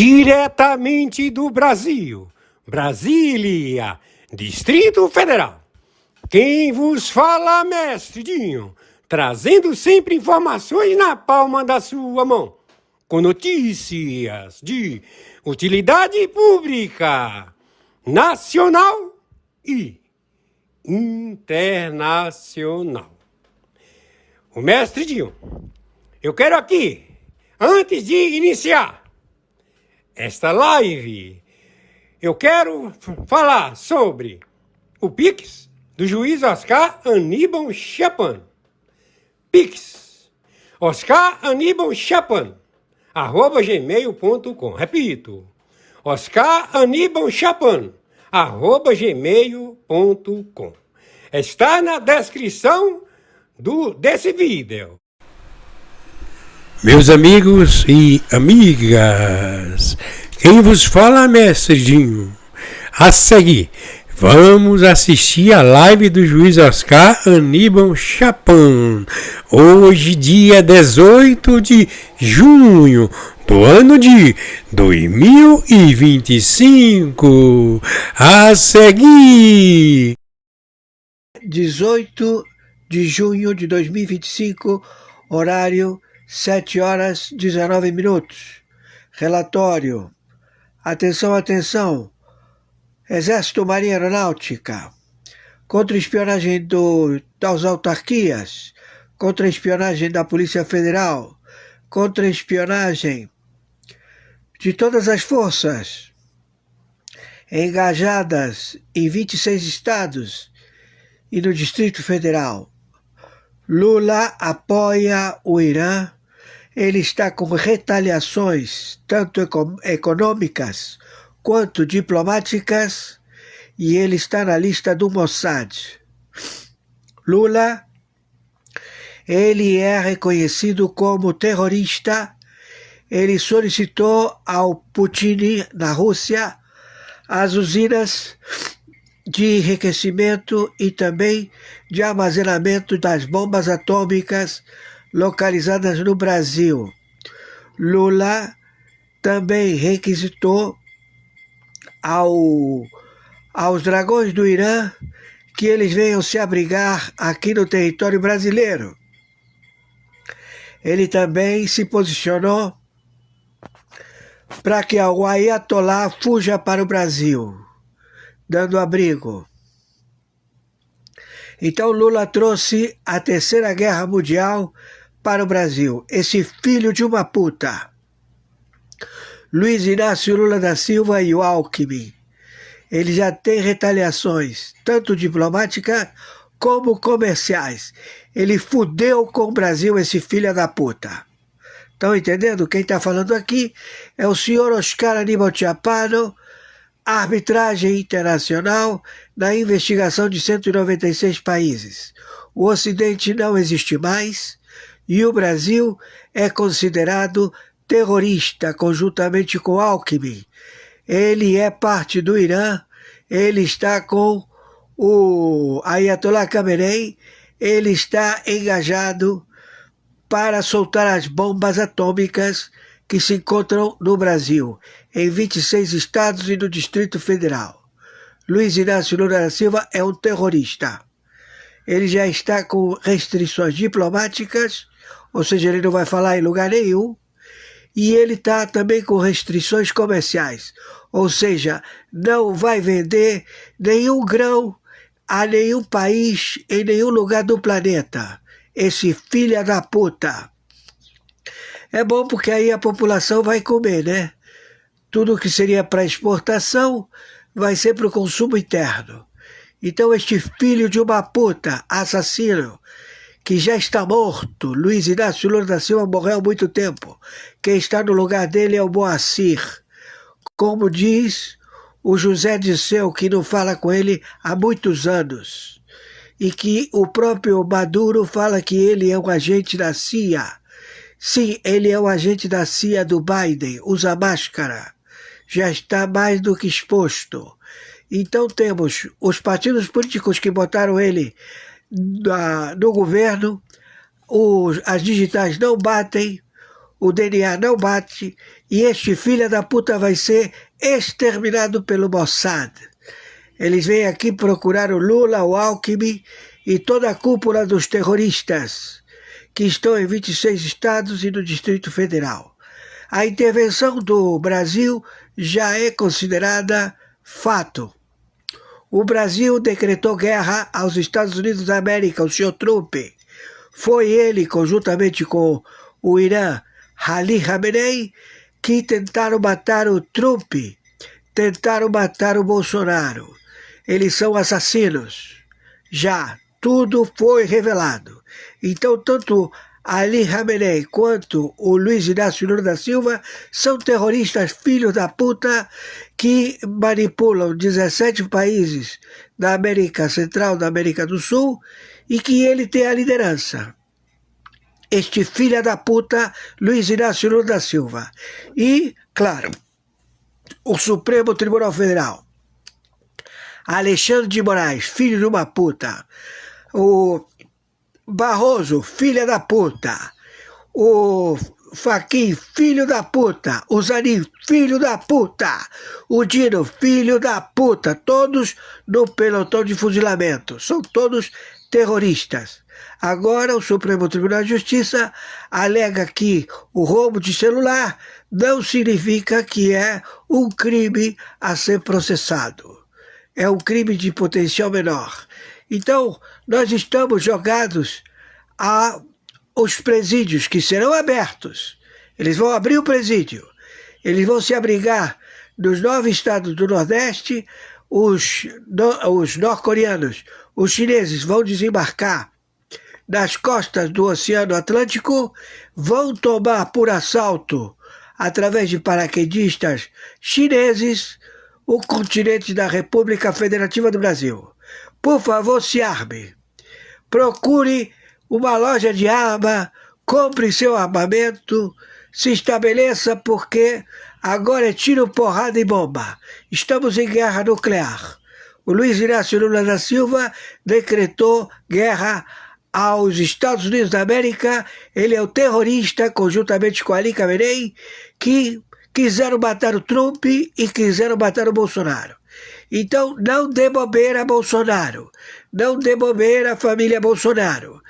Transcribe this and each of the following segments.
Diretamente do Brasil, Brasília, Distrito Federal. Quem vos fala, mestre Dinho, trazendo sempre informações na palma da sua mão, com notícias de utilidade pública, nacional e internacional. O mestre Dinho, eu quero aqui, antes de iniciar esta live, eu quero falar sobre o Pix do juiz Oscar Aníbal Chapan. Pix, Oscar Aníbal Chapan, @gmail.com. Repito, Oscar Aníbal Chapan, @gmail.com. Está na descrição desse vídeo. Meus amigos e amigas, quem vos fala, mestre Dinho. A seguir, vamos assistir a live do juiz Oscar Aníbal Chapan, hoje dia 18 de junho do ano de 2025. A seguir, 18 de junho de 2025, horário 7h19. Relatório. Atenção, atenção. Exército, Marinha Aeronáutica. Contra-espionagem das autarquias. Contra-espionagem da Polícia Federal. Contra-espionagem de todas as forças engajadas em 26 estados e no Distrito Federal. Lula apoia o Irã. Ele está com retaliações, tanto econômicas quanto diplomáticas, e ele está na lista do Mossad. Lula, ele é reconhecido como terrorista. Ele solicitou ao Putin, na Rússia, as usinas de enriquecimento e também de armazenamento das bombas atômicas localizadas no Brasil. Lula também requisitou aos dragões do Irã que eles venham se abrigar aqui no território brasileiro. Ele também se posicionou para que o Ayatollah fuja para o Brasil, dando abrigo. Então Lula trouxe a Terceira Guerra Mundial para o Brasil. Esse filho de uma puta, Luiz Inácio Lula da Silva e o Alckmin, ele já tem retaliações, tanto diplomáticas como comerciais. Ele fudeu com o Brasil, esse filho da puta. Estão entendendo? Quem está falando aqui é o senhor Oscar Aníbal Chapan, arbitragem internacional na investigação de 196 países. O Ocidente não existe mais e o Brasil é considerado terrorista conjuntamente com Alckmin. Ele é parte do Irã, ele está com o Ayatollah Khamenei, ele está engajado para soltar as bombas atômicas que se encontram no Brasil, em 26 estados e no Distrito Federal. Luiz Inácio Lula da Silva é um terrorista. Ele já está com restrições diplomáticas, ou seja, ele não vai falar em lugar nenhum, e ele está também com restrições comerciais, ou seja, não vai vender nenhum grão a nenhum país, em nenhum lugar do planeta. Esse filho da puta. É bom porque aí a população vai comer, né? Tudo que seria para exportação vai ser para o consumo interno. Então este filho de uma puta, assassino, que já está morto, Luiz Inácio Lula da Silva morreu há muito tempo. Quem está no lugar dele é o Moacir. Como diz o José Disseu, que não fala com ele há muitos anos. E que o próprio Maduro fala que ele é um agente da CIA. Sim, ele é um agente da CIA do Biden, usa máscara. Já está mais do que exposto. Então temos os partidos políticos que botaram ele no governo, as digitais não batem, o DNA não bate, e este filho da puta vai ser exterminado pelo Mossad. Eles vêm aqui procurar o Lula, o Alckmin e toda a cúpula dos terroristas que estão em 26 estados e no Distrito Federal. A intervenção do Brasil já é considerada fato. O Brasil decretou guerra aos Estados Unidos da América, o senhor Trump. Foi ele, conjuntamente com o Irã, Ali Khamenei, que tentaram matar o Trump, tentaram matar o Bolsonaro. Eles são assassinos. Já, tudo foi revelado. Então, tanto Ali Khamenei quanto o Luiz Inácio Lula da Silva são terroristas filhos da puta que manipulam 17 países da América Central, da América do Sul, e que ele tem a liderança. Este filho da puta, Luiz Inácio Lula da Silva. E, claro, o Supremo Tribunal Federal. Alexandre de Moraes, filho de uma puta. O Barroso, filha da puta. O Fachin, filho da puta. O Zanin, filho da puta. O Dino, filho da puta. Todos no pelotão de fuzilamento. São todos terroristas. Agora o Supremo Tribunal de Justiça alega que o roubo de celular não significa que é um crime a ser processado. É um crime de potencial menor. Então, nós estamos jogados aos presídios que serão abertos. Eles vão abrir o presídio. Eles vão se abrigar nos 9 estados do Nordeste. Os norte-coreanos, os chineses vão desembarcar nas costas do Oceano Atlântico, vão tomar por assalto, através de paraquedistas chineses, o continente da República Federativa do Brasil. Por favor, se arme. Procure uma loja de arma, compre seu armamento, se estabeleça, porque agora é tiro, porrada e bomba. Estamos em guerra nuclear. O Luiz Inácio Lula da Silva decretou guerra aos Estados Unidos da América. Ele é o terrorista, conjuntamente com Ali Khamenei, que quiseram matar o Trump e quiseram matar o Bolsonaro. Então, não dê bobeira a Bolsonaro. Não dê bobeira a família Bolsonaro.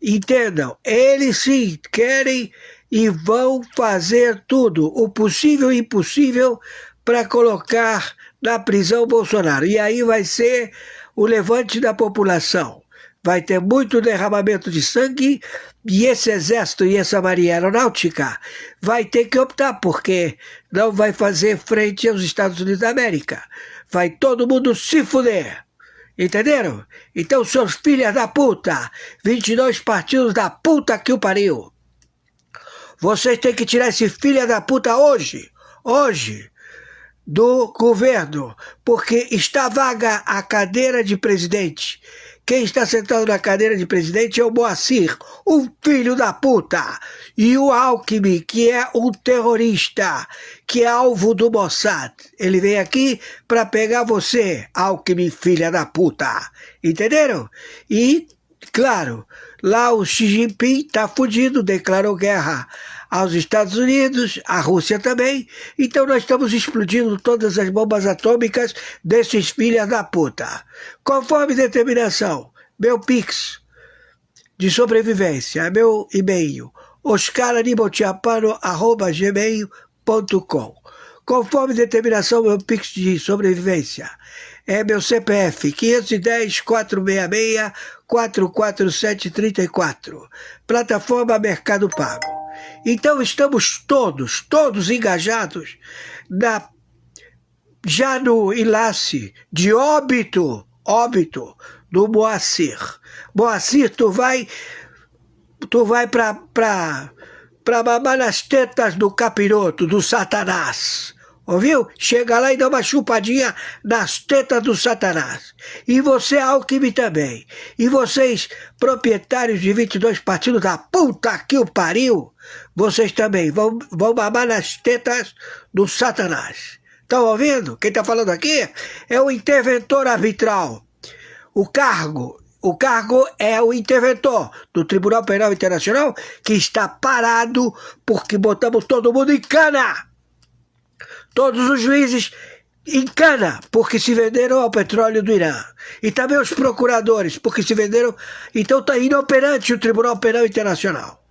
Entendam, eles sim querem e vão fazer tudo, o possível e impossível, para colocar na prisão Bolsonaro. E aí vai ser o levante da população. Vai ter muito derramamento de sangue e esse exército e essa marinha aeronáutica vai ter que optar, porque não vai fazer frente aos Estados Unidos da América. Vai todo mundo se fuder. Entenderam? Então, seus filhos da puta, 22 partidos da puta que o pariu. Vocês têm que tirar esse filho da puta hoje, do governo, porque está vaga a cadeira de presidente. Quem está sentado na cadeira de presidente é o Moacir, um filho da puta. E o Alckmin, que é um terrorista, que é alvo do Mossad. Ele vem aqui para pegar você, Alckmin, filha da puta. Entenderam? E, claro, lá o Xi Jinping está fudido, declarou guerra aos Estados Unidos, à Rússia também. Então nós estamos explodindo todas as bombas atômicas desses filhos da puta. Conforme determinação, meu Pix de sobrevivência, meu e-mail, oscaranimotiapano@gmail.com. Conforme determinação, meu Pix de sobrevivência é meu CPF 510-466-44734, plataforma Mercado Pago. Então estamos todos engajados já no enlace de óbito do Moacir. Moacir, tu vai pra mamar nas tetas do capiroto, do Satanás. Ouviu? Chega lá e dá uma chupadinha nas tetas do Satanás. E você, Alckmin, também. E vocês, proprietários de 22 partidos da puta que o pariu, vocês também vão mamar nas tetas do Satanás. Estão ouvindo? Quem está falando aqui é o interventor arbitral. O cargo é o interventor do Tribunal Penal Internacional, que está parado porque botamos todo mundo em cana. Todos os juízes em cana, porque se venderam ao petróleo do Irã. E também os procuradores, porque se venderam. Então está inoperante o Tribunal Penal Internacional.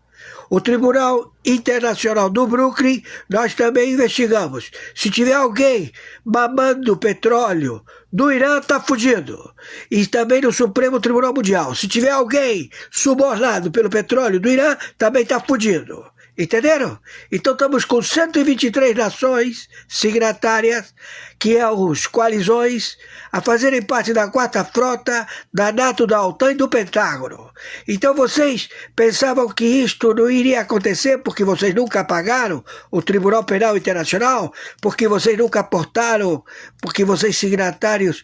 O Tribunal Internacional do Brooklyn, nós também investigamos. Se tiver alguém mamando petróleo do Irã, está fugido. E também no Supremo Tribunal Mundial. Se tiver alguém subornado pelo petróleo do Irã, também está fugido. Entenderam? Então estamos com 123 nações signatárias, que é os coalizões, a fazerem parte da 4ª Frota, da NATO, da OTAN e do Pentágono. Então vocês pensavam que isto não iria acontecer porque vocês nunca pagaram o Tribunal Penal Internacional, porque vocês nunca aportaram, porque vocês signatários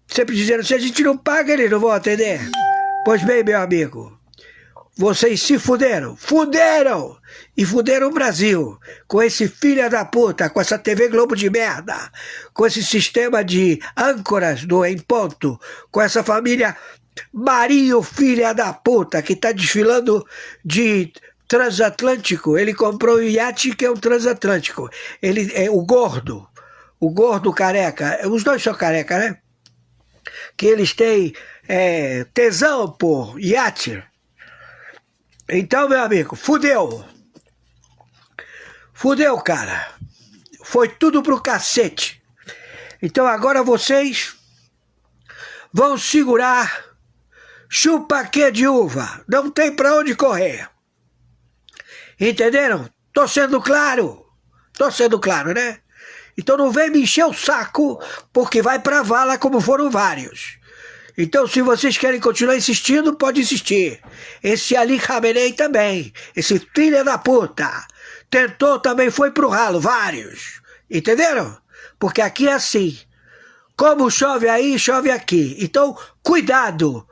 sempre dizendo, se a gente não paga, eles não vão atender. Pois bem, meu amigo, vocês se fuderam, e fuderam o Brasil, com esse filho da puta, com essa TV Globo de merda, com esse sistema de âncoras do Em Ponto, com essa família Marinho, filha da puta, que tá desfilando de transatlântico. Ele comprou um iate que é um transatlântico. Ele é o gordo careca, os dois são careca, né? Que eles têm tesão por iate. Então, meu amigo, fudeu, cara. Foi tudo pro cacete. Então agora vocês vão segurar chupaquê de uva. Não tem pra onde correr. Entenderam? Tô sendo claro, né? Então não vem me encher o saco, porque vai pra vala como foram vários. Então, se vocês querem continuar insistindo, pode insistir. Esse Ali Khamenei também, esse filho da puta, tentou, também foi pro ralo, vários. Entenderam? Porque aqui é assim. Como chove aí, chove aqui. Então, cuidado,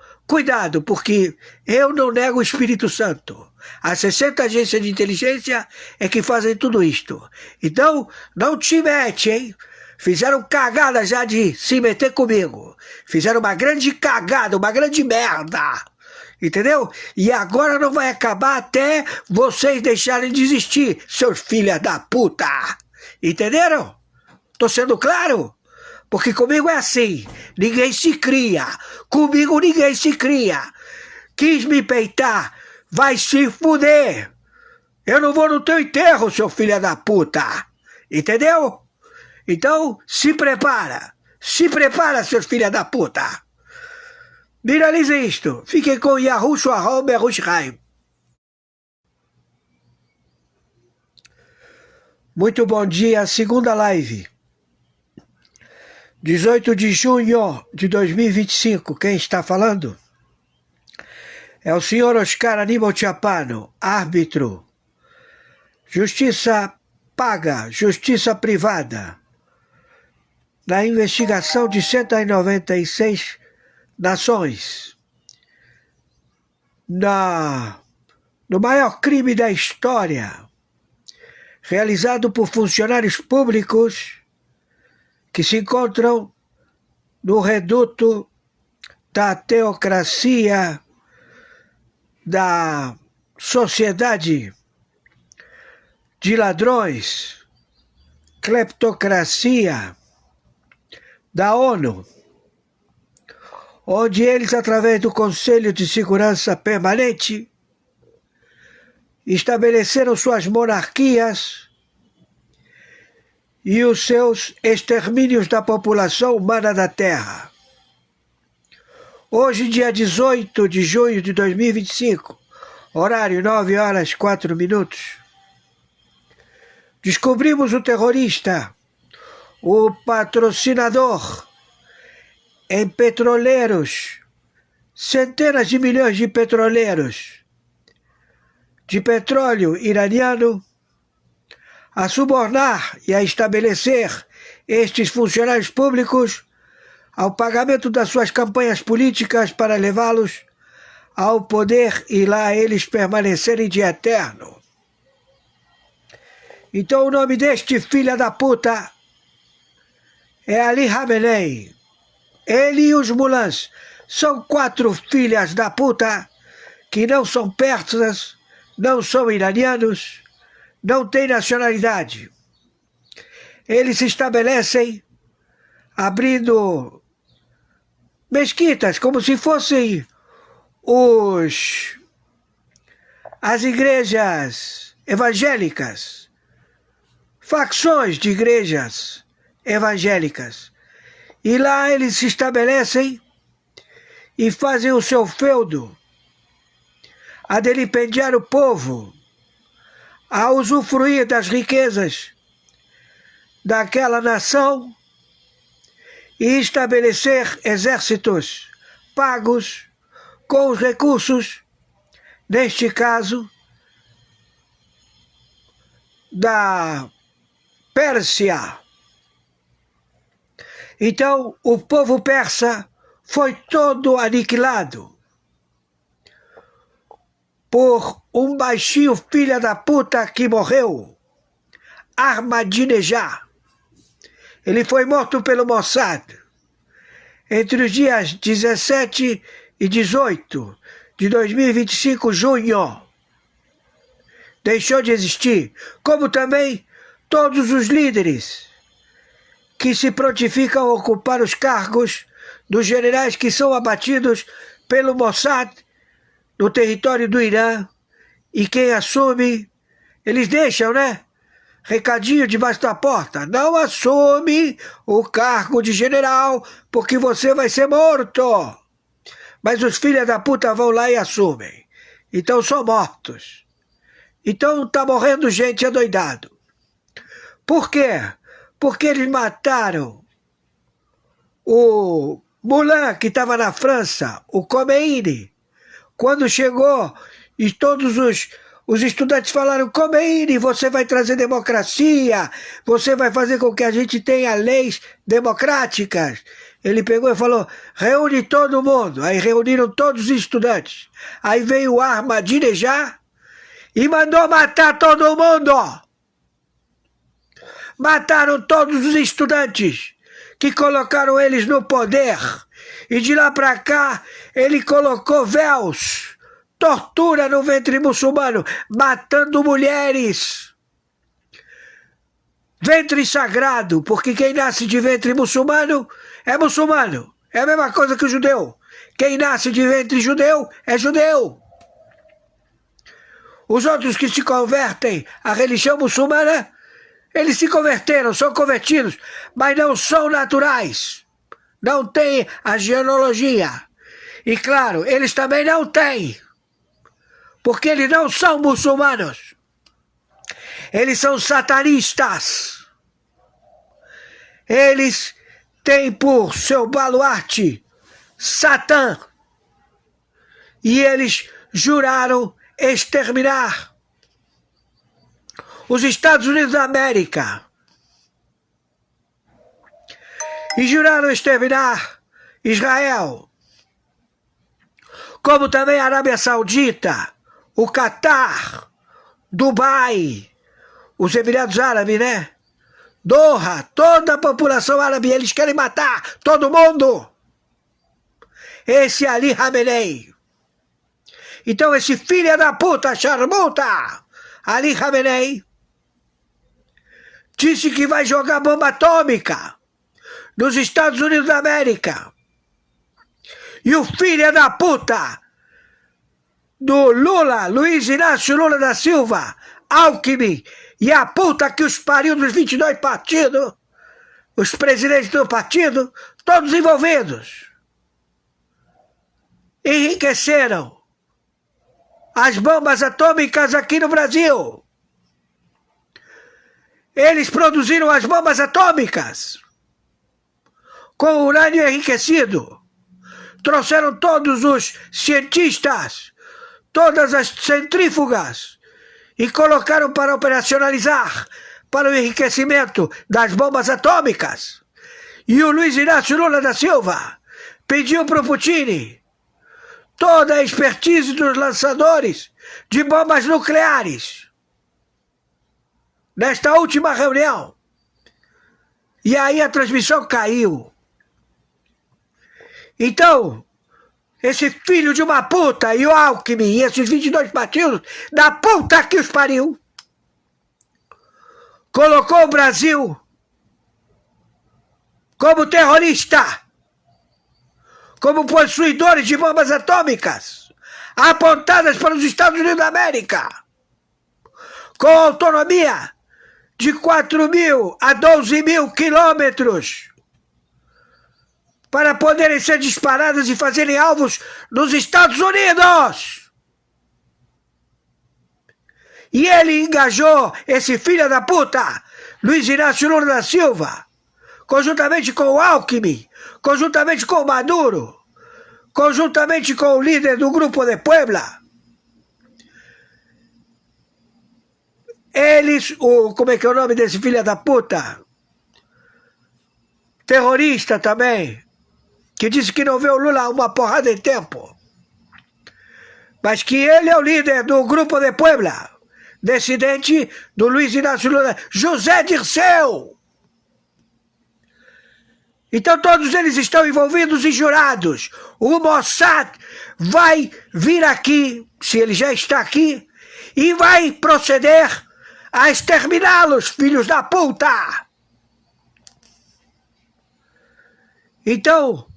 porque eu não nego o Espírito Santo. As 60 agências de inteligência é que fazem tudo isto. Então, não te mete, hein? Fizeram cagada já de se meter comigo. Fizeram uma grande cagada, uma grande merda. Entendeu? E agora não vai acabar até vocês deixarem de existir, seus filhos da puta. Entenderam? Tô sendo claro? Porque comigo é assim. Ninguém se cria. Comigo ninguém se cria. Quis me peitar. Vai se fuder. Eu não vou no teu enterro, seu filho da puta. Entendeu? Então, se prepara, seus filhos da puta. Viralize isto. Fiquem com Yahushua Hom Yerushalayim. Muito bom dia, segunda live. 18 de junho de 2025. Quem está falando? É o senhor Oscar Aníbal Chapano, árbitro. Justiça paga, justiça privada. Na investigação de 196 nações, no maior crime da história, realizado por funcionários públicos que se encontram no reduto da teocracia, da sociedade de ladrões, cleptocracia, da ONU, onde eles, através do Conselho de Segurança Permanente, estabeleceram suas monarquias e os seus extermínios da população humana da Terra. Hoje, dia 18 de junho de 2025, horário 9h04, descobrimos o terrorista, o patrocinador em petroleiros, centenas de milhões de petroleiros de petróleo iraniano, a subornar e a estabelecer estes funcionários públicos ao pagamento das suas campanhas políticas para levá-los ao poder e lá eles permanecerem de eterno. Então o nome deste filho da puta é Ali Khamenei. Ele e os mulãs são 4 filhas da puta que não são persas, não são iranianos, não têm nacionalidade. eles se estabelecem abrindo mesquitas, como se fossem as igrejas evangélicas, facções de igrejas evangélicas. E lá eles se estabelecem e fazem o seu feudo, a delipendiar o povo, a usufruir das riquezas daquela nação e estabelecer exércitos pagos com os recursos, neste caso, da Pérsia. Então, o povo persa foi todo aniquilado por um baixinho filha da puta que morreu, Ahmadinejad. Ele foi morto pelo Mossad entre os dias 17 e 18 de 2025, junho. Deixou de existir, como também todos os líderes que se prontificam a ocupar os cargos dos generais que são abatidos pelo Mossad no território do Irã, e quem assume, eles deixam, né? Recadinho debaixo da porta: não assume o cargo de general, porque você vai ser morto. Mas os filhos da puta vão lá e assumem. Então são mortos. Então tá morrendo gente adoidado. Por quê? Porque eles mataram o Moulin, que estava na França, o Khomeini. Quando chegou e todos os estudantes falaram: Khomeini, você vai trazer democracia, você vai fazer com que a gente tenha leis democráticas. Ele pegou e falou: reúne todo mundo. Aí reuniram todos os estudantes. Aí veio o Ahmadinejad e mandou matar todo mundo. Mataram todos os estudantes que colocaram eles no poder. E de lá para cá, ele colocou véus, tortura no ventre muçulmano, matando mulheres. Ventre sagrado, porque quem nasce de ventre muçulmano é muçulmano. É a mesma coisa que o judeu. Quem nasce de ventre judeu é judeu. Os outros que se convertem à religião muçulmana, eles se converteram, são convertidos, mas não são naturais. Não têm a genealogia. E claro, eles também não têm, porque eles não são muçulmanos. Eles são satanistas. Eles têm por seu baluarte Satã. E eles juraram exterminar os Estados Unidos da América. E juraram exterminar Israel. Como também a Arábia Saudita, o Catar, Dubai, os Emirados Árabes, né? Doha, toda a população árabe, eles querem matar todo mundo. Esse Ali Khamenei. Então esse filho da puta, charmuta, Ali Khamenei, disse que vai jogar bomba atômica nos Estados Unidos da América. E o filho da puta do Lula, Luiz Inácio Lula da Silva, Alckmin, e a puta que os pariu dos 22 partidos, os presidentes do partido, todos envolvidos, enriqueceram as bombas atômicas aqui no Brasil. Eles produziram as bombas atômicas com urânio enriquecido. Trouxeram todos os cientistas, todas as centrífugas, e colocaram para operacionalizar para o enriquecimento das bombas atômicas. E o Luiz Inácio Lula da Silva pediu para o Putin toda a expertise dos lançadores de bombas nucleares nesta última reunião. E aí a transmissão caiu. Então, esse filho de uma puta e o Alckmin e esses 22 partidos da puta que os pariu colocou o Brasil como terrorista, como possuidores de bombas atômicas, apontadas para os Estados Unidos da América, com autonomia de 4.000 a 12.000 quilômetros, para poderem ser disparadas e fazerem alvos nos Estados Unidos. E ele engajou esse filho da puta, Luiz Inácio Lula da Silva, conjuntamente com o Alckmin, conjuntamente com o Maduro, conjuntamente com o líder do Grupo de Puebla. Eles, como é que é o nome desse filho da puta? Terrorista também, que disse que não vê o Lula há uma porrada de tempo, mas que ele é o líder do Grupo de Puebla, descendente do Luiz Inácio Lula, José Dirceu. Então todos eles estão envolvidos e jurados. O Mossad vai vir aqui, se ele já está aqui, e vai proceder a exterminá-los, filhos da puta. Então,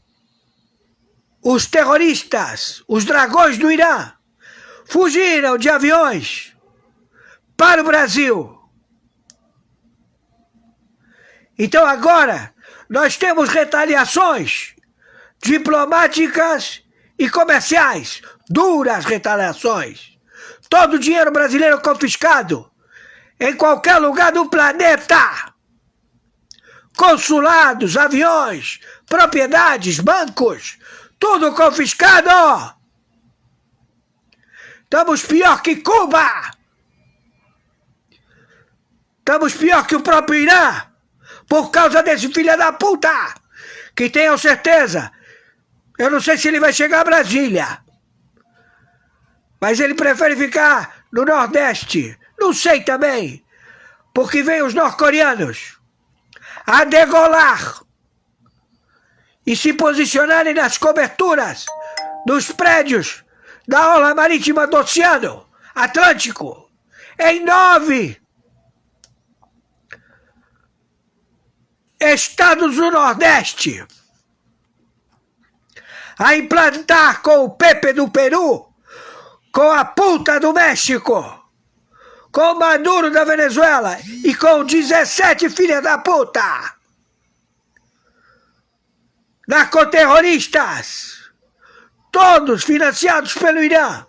os terroristas, os dragões do Irã, fugiram de aviões para o Brasil. Então agora nós temos retaliações diplomáticas e comerciais, duras retaliações. Todo o dinheiro brasileiro confiscado em qualquer lugar do planeta. Consulados, aviões, propriedades, bancos, tudo confiscado. Estamos pior que Cuba. Estamos pior que o próprio Irã, por causa desse filho da puta, que tenham certeza, eu não sei se ele vai chegar a Brasília, mas ele prefere ficar no Nordeste, não sei também, porque vem os norte-coreanos a degolar e se posicionarem nas coberturas dos prédios da orla marítima do Oceano Atlântico, em 9 estados do Nordeste, a implantar com o Pepe do Peru, com a puta do México, com o Maduro da Venezuela e com 17 filhas da puta, narcoterroristas, todos financiados pelo Irã.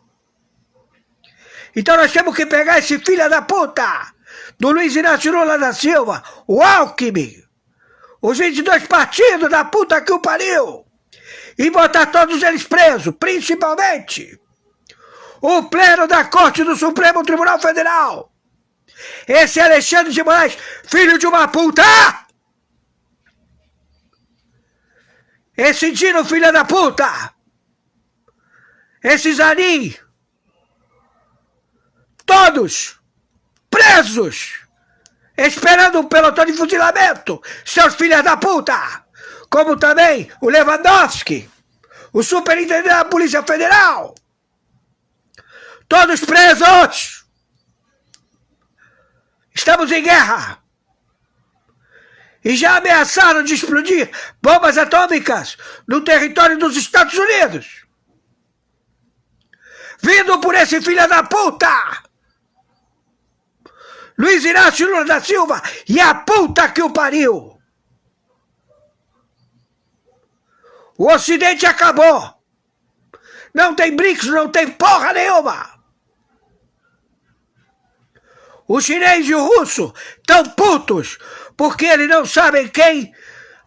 Então nós temos que pegar esse filho da puta do Luiz Inácio Lula da Silva, o Alckmin, os 22 partidos da puta que o pariu, e botar todos eles presos, principalmente o pleno da Corte do Supremo Tribunal Federal, esse Alexandre de Moraes, filho de uma puta, esse Dino, filho da puta, esse Zanin, todos presos, esperando um pelotão de fuzilamento, seus filhos da puta, como também o Lewandowski, o superintendente da Polícia Federal, todos presos. Estamos em guerra. E já ameaçaram de explodir bombas atômicas no território dos Estados Unidos, vindo por esse filho da puta, Luiz Inácio Lula da Silva, e a puta que o pariu. O Ocidente acabou. Não tem BRICS, não tem porra nenhuma. O chinês e o russo estão putos porque eles não sabem quem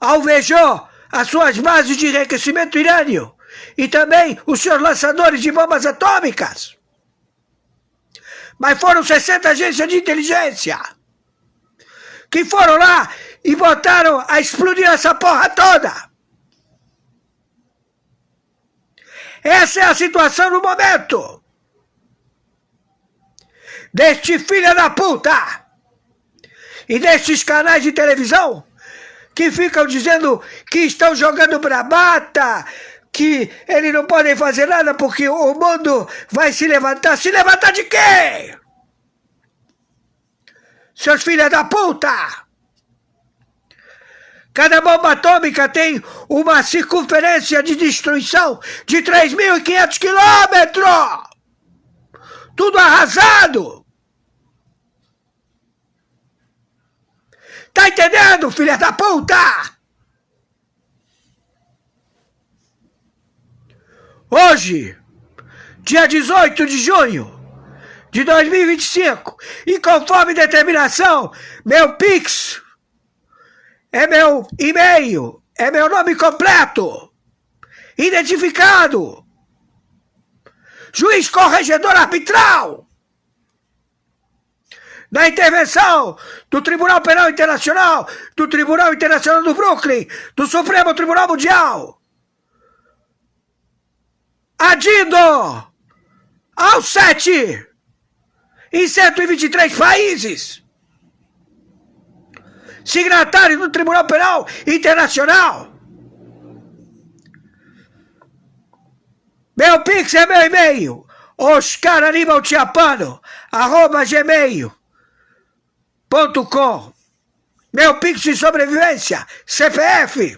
alvejou as suas bases de enriquecimento irânio e também os seus lançadores de bombas atômicas. Mas foram 60 agências de inteligência que foram lá e botaram a explodir essa porra toda. Essa é a situação no momento deste filho da puta e destes canais de televisão que ficam dizendo que estão jogando bravata, que eles não podem fazer nada porque o mundo vai se levantar. Se levantar de quê? Seus filhos da puta! Cada bomba atômica tem uma circunferência de destruição de 3.500 quilômetros. Tudo arrasado. Tá entendendo, filha da puta? Hoje, dia 18 de junho de 2025, e conforme determinação, meu Pix é meu e-mail, é meu nome completo, identificado, juiz corregedor arbitral, na intervenção do Tribunal Penal Internacional, do Tribunal Internacional do Brooklyn, do Supremo Tribunal Mundial, adindo ao 7 em 123 países, signatários do Tribunal Penal Internacional. Meu Pix é meu e-mail, oscaranibaltiapano@gmail.com. Meu Pix de sobrevivência, CPF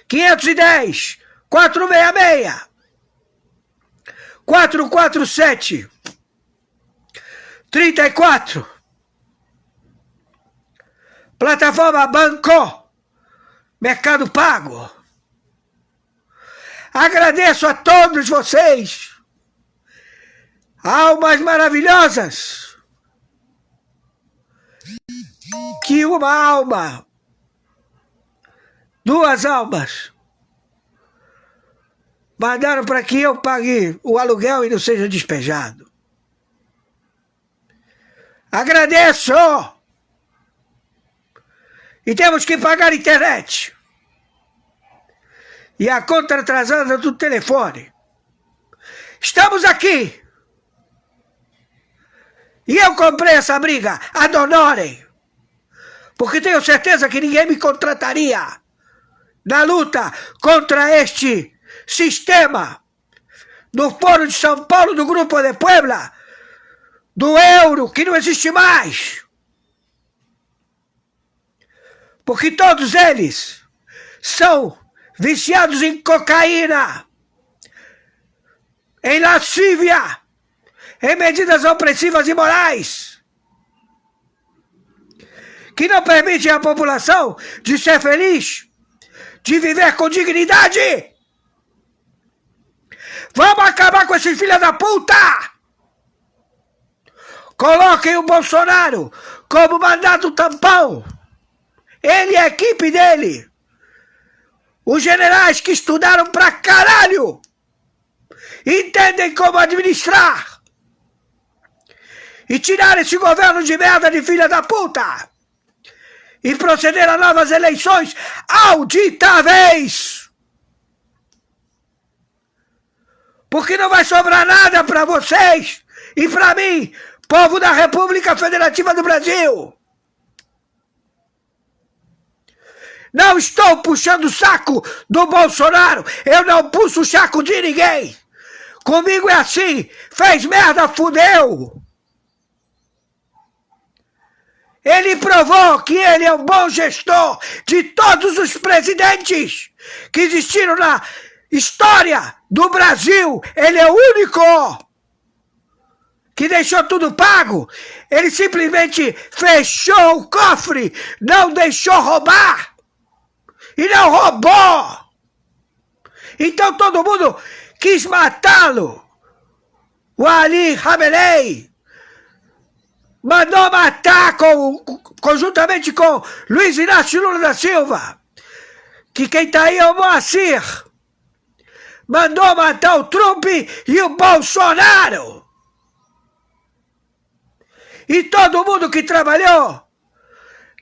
510 466 447 34. Plataforma Banco, Mercado Pago. Agradeço a todos vocês, almas maravilhosas, que uma alma, duas almas, mandaram para que eu pague o aluguel e não seja despejado. Agradeço! E temos que pagar a internet. E a conta atrasada do telefone. Estamos aqui. E eu comprei essa briga, adonorem. Porque tenho certeza que ninguém me contrataria na luta contra este sistema do Foro de São Paulo, do Grupo de Puebla, do euro, que não existe mais. Porque todos eles são viciados em cocaína, em lascívia, em medidas opressivas e morais, que não permitem à população de ser feliz, de viver com dignidade. Vamos acabar com esses filhos da puta! Coloquem o Bolsonaro como mandato tampão. Ele e a equipe dele. Os generais que estudaram pra caralho. Entendem como administrar. E tirar esse governo de merda de filha da puta. E proceder a novas eleições auditáveis. Porque não vai sobrar nada pra vocês e pra mim, povo da República Federativa do Brasil. Não estou puxando o saco do Bolsonaro. Eu não puxo o saco de ninguém. Comigo é assim. Fez merda, fudeu. Ele provou que ele é um bom gestor de todos os presidentes que existiram na história do Brasil. Ele é o único que deixou tudo pago. Ele simplesmente fechou o cofre, não deixou roubar. E não roubou. Então todo mundo quis matá-lo. O Ali Khamenei mandou matar conjuntamente com Luiz Inácio Lula da Silva, que quem tá aí é o Moacir. Mandou matar o Trump e o Bolsonaro. E todo mundo que trabalhou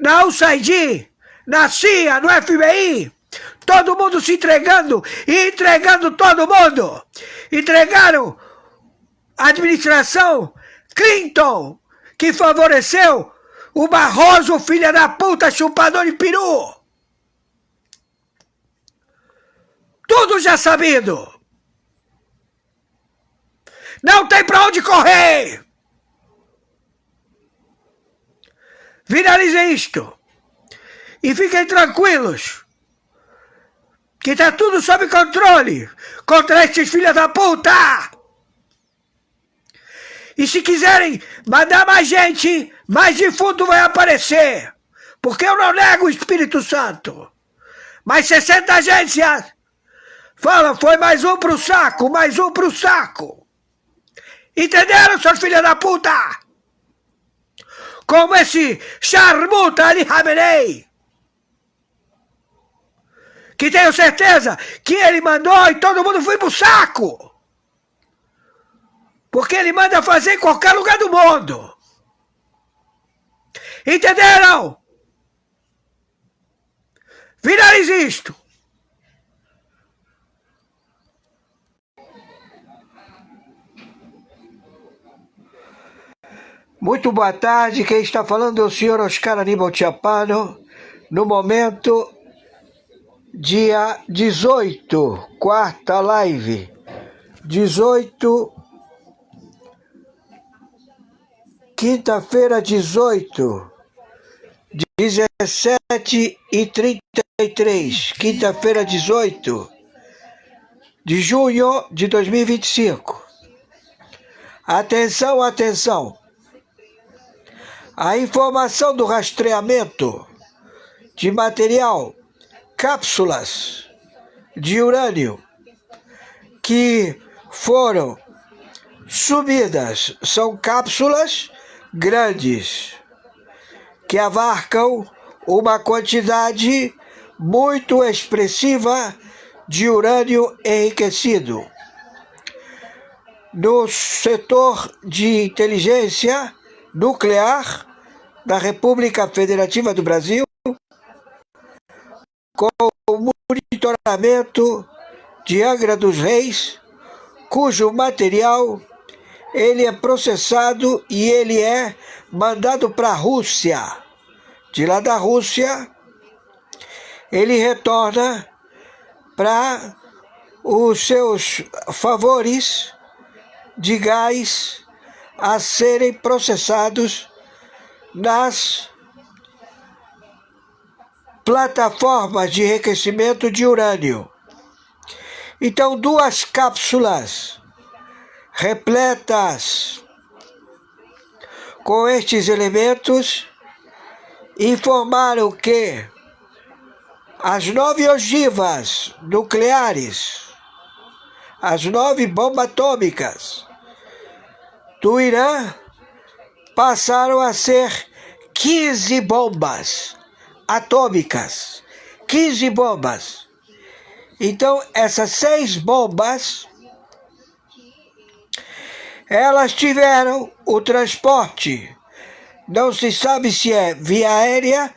na USAID, na CIA, no FBI, todo mundo se entregando e entregando todo mundo. Entregaram a administração Clinton, que favoreceu o Barroso, filha da puta, chupador de peru. Tudo já sabido. Não tem pra onde correr. Viralize isto. E fiquem tranquilos, que tá tudo sob controle contra estes filhos da puta. E se quiserem mandar mais gente, mais defunto vai aparecer. Porque eu não nego o Espírito Santo. Mas 60 agências falam, foi mais um pro saco, mais um pro saco. Entenderam, seus filhos da puta? Como esse charmuta Ali Khamenei, que tenho certeza que ele mandou e todo mundo foi pro saco. Porque ele manda fazer em qualquer lugar do mundo. Entenderam? Finalize isto. Muito boa tarde, quem está falando é o senhor Oscar Aníbal Chiappano, no momento, dia 18, quarta live, 18, quinta-feira 18, 17h33, quinta-feira 18 de junho de 2025. Atenção, atenção. A informação do rastreamento de material, cápsulas de urânio que foram sumidas, são cápsulas grandes que abarcam uma quantidade muito expressiva de urânio enriquecido. No setor de inteligência nuclear da República Federativa do Brasil, com o monitoramento de Angra dos Reis, cujo material ele é processado e ele é mandado para a Rússia. De lá da Rússia, ele retorna para os seus favores de gás a serem processados nas plataformas de enriquecimento de urânio. Então, duas cápsulas repletas com estes elementos informaram que as 9 ogivas nucleares, as 9 bombas atômicas do Irã passaram a ser 15 bombas atômicas. 15 bombas. Então, essas 6 bombas, elas tiveram o transporte. Não se sabe se é via aérea,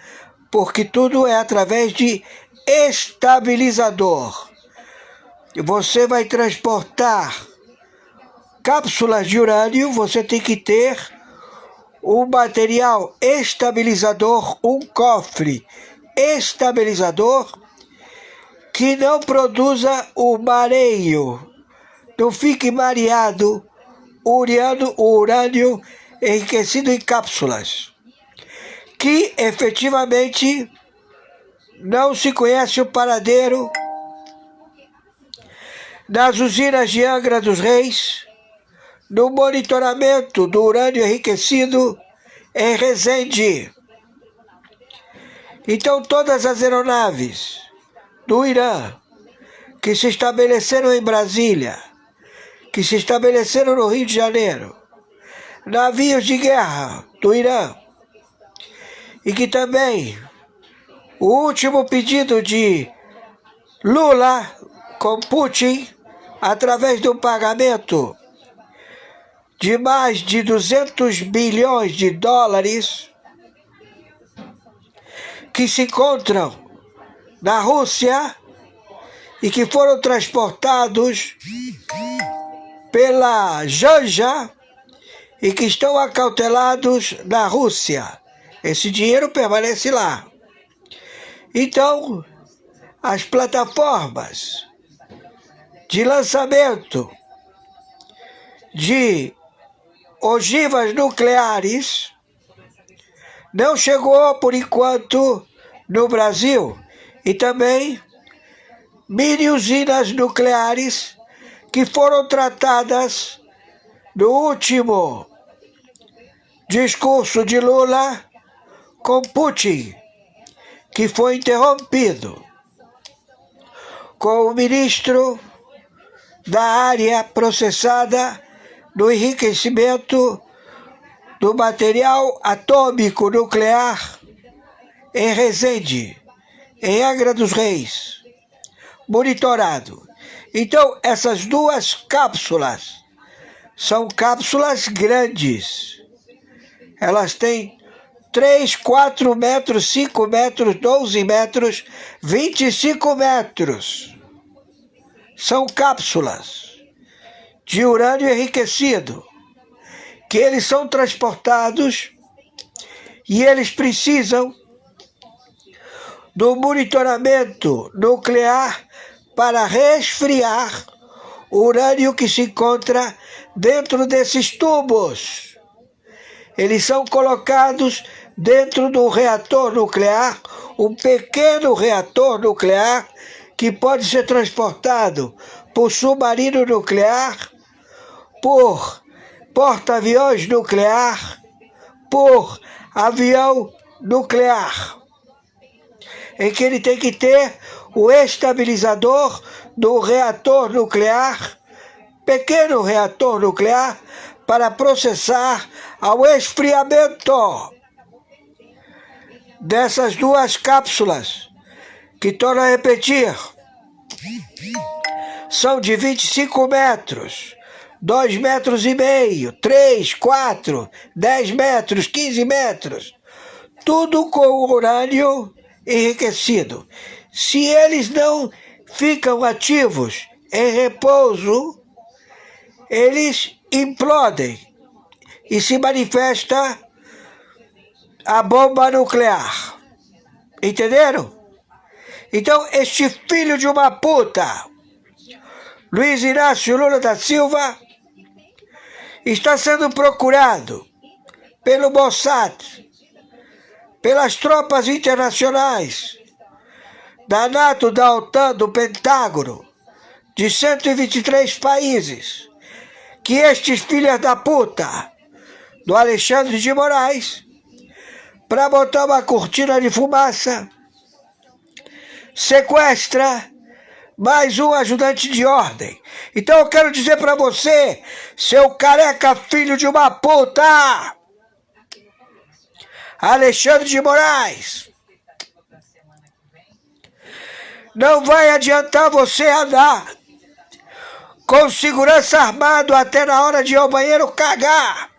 porque tudo é através de estabilizador. Você vai transportar cápsulas de urânio, você tem que ter um material estabilizador, um cofre estabilizador que não produza o mareio, não fique mareado o urânio enriquecido em cápsulas, que efetivamente não se conhece o paradeiro nas usinas de Angra dos Reis, no monitoramento do urânio enriquecido em Resende. Então, todas as aeronaves do Irã que se estabeleceram em Brasília, que se estabeleceram no Rio de Janeiro, navios de guerra do Irã, e que também o último pedido de Lula com Putin, através do pagamento de mais de 200 bilhões de dólares que se encontram na Rússia e que foram transportados pela Janja e que estão acautelados na Rússia. Esse dinheiro permanece lá. Então, as plataformas de lançamento de ogivas nucleares não chegou, por enquanto, no Brasil e também mini usinas nucleares que foram tratadas no último discurso de Lula com Putin, que foi interrompido, com o ministro da área processada no enriquecimento do material atômico nuclear em Resende, em Angra dos Reis, monitorado. Então, essas duas cápsulas são cápsulas grandes. Elas têm 3, 4 metros, 5 metros, 12 metros, 25 metros. São cápsulas de urânio enriquecido, que eles são transportados e eles precisam do monitoramento nuclear para resfriar o urânio que se encontra dentro desses tubos. Eles são colocados dentro do reator nuclear, um pequeno reator nuclear que pode ser transportado por submarino nuclear, por porta-aviões nuclear, por avião nuclear, em que ele tem que ter o estabilizador do reator nuclear, pequeno reator nuclear, para processar ao esfriamento dessas duas cápsulas, que, torno a repetir, são de 25 metros, 2,5 metros, 3, 4, 10 metros, 15 metros, tudo com urânio enriquecido. Se eles não ficam ativos em repouso, eles implodem e se manifesta a bomba nuclear. Entenderam? Então, este filho de uma puta, Luiz Inácio Lula da Silva, está sendo procurado pelo Mossad, pelas tropas internacionais, da NATO, da OTAN, do Pentágono, de 123 países, que estes filhos da puta do Alexandre de Moraes, para botar uma cortina de fumaça, sequestra mais um ajudante de ordem. Então eu quero dizer para você, seu careca filho de uma puta, Alexandre de Moraes, não vai adiantar você andar com segurança armado até na hora de ir ao banheiro cagar.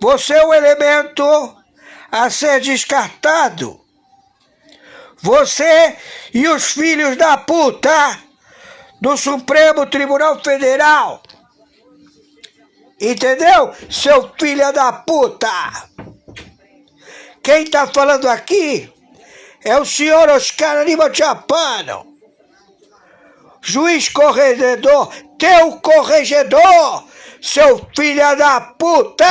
Você é um elemento a ser descartado. Você e os filhos da puta do Supremo Tribunal Federal. Entendeu, seu filho da puta? Quem está falando aqui é o senhor Oscar Aníbal Chapano, juiz corregedor, teu corregedor, seu filho da puta!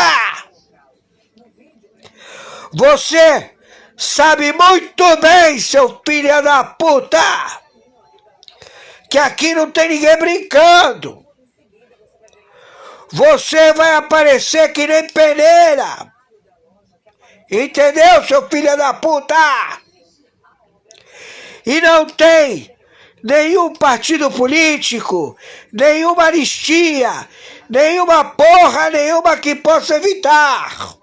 Você sabe muito bem, seu filho da puta, que aqui não tem ninguém brincando. Você vai aparecer que nem peneira. Entendeu, seu filho da puta? E não tem nenhum partido político, nenhuma anistia, nenhuma porra nenhuma que possa evitar.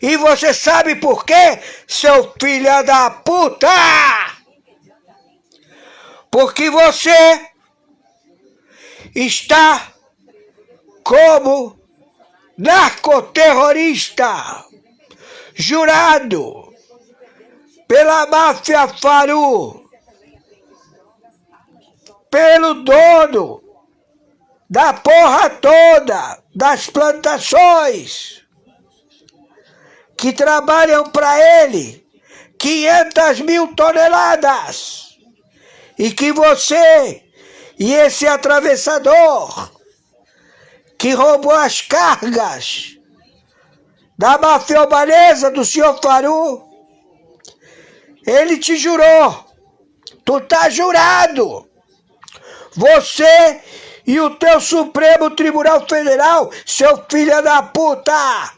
E você sabe por quê, seu filho da puta? Porque você está como narcoterrorista, jurado pela máfia Faru, pelo dono da porra toda, das plantações, que trabalham para ele 500 mil toneladas, e que você e esse atravessador que roubou as cargas da máfia albanesa do senhor Faru, ele te jurou. Tu tá jurado. Você e o teu Supremo Tribunal Federal, seu filho da puta.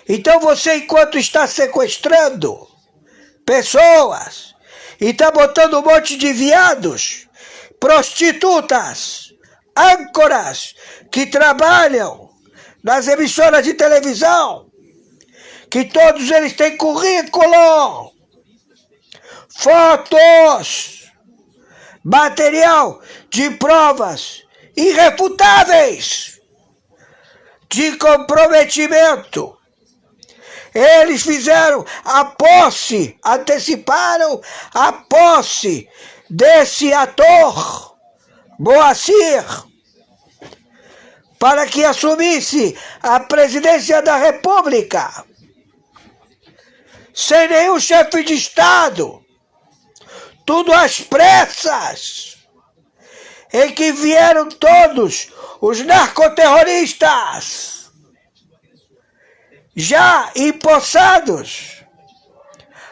Então você, enquanto está sequestrando pessoas e está botando um monte de viados, prostitutas, âncoras que trabalham nas emissoras de televisão, que todos eles têm currículo, fotos, material de provas irrefutáveis de comprometimento. Eles fizeram a posse, anteciparam a posse desse ator, Moacir, para que assumisse a presidência da República, sem nenhum chefe de Estado, tudo às pressas, em que vieram todos os narcoterroristas, já empossados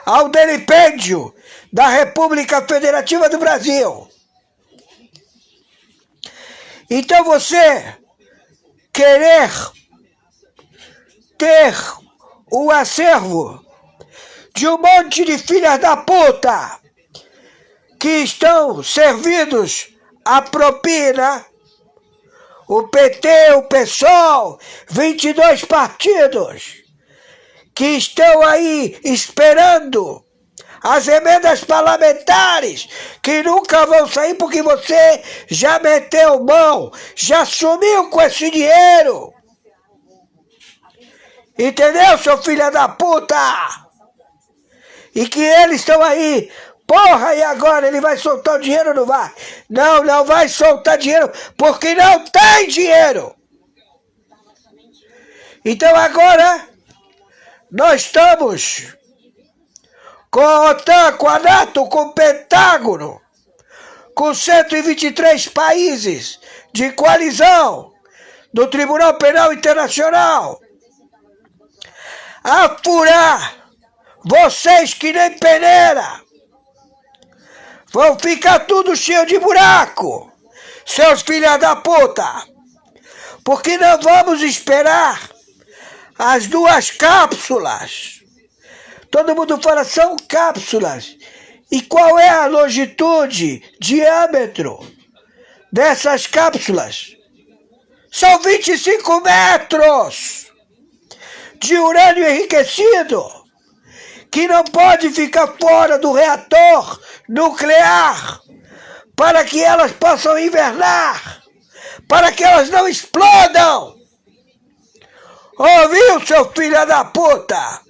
ao delipêndio da República Federativa do Brasil. Então você querer ter o acervo de um monte de filhas da puta que estão servidos à propina, o PT, o PSOL, 22 partidos que estão aí esperando as emendas parlamentares que nunca vão sair porque você já meteu mão, já sumiu com esse dinheiro. Entendeu, seu filho da puta? E que eles estão aí, porra, e agora ele vai soltar o dinheiro ou não vai? Não, não vai soltar dinheiro porque não tem dinheiro. Então agora nós estamos com a OTAN, com a NATO, com o Pentágono, com 123 países de coalizão do Tribunal Penal Internacional, a furar vocês que nem peneira. Vão ficar tudo cheio de buraco, seus filhos da puta. Porque não vamos esperar as 2 cápsulas. Todo mundo fala, são cápsulas. E qual é a longitude, diâmetro dessas cápsulas? São 25 metros de urânio enriquecido, que não pode ficar fora do reator nuclear, para que elas possam invernar, para que elas não explodam. Ouviu, seu filho da puta?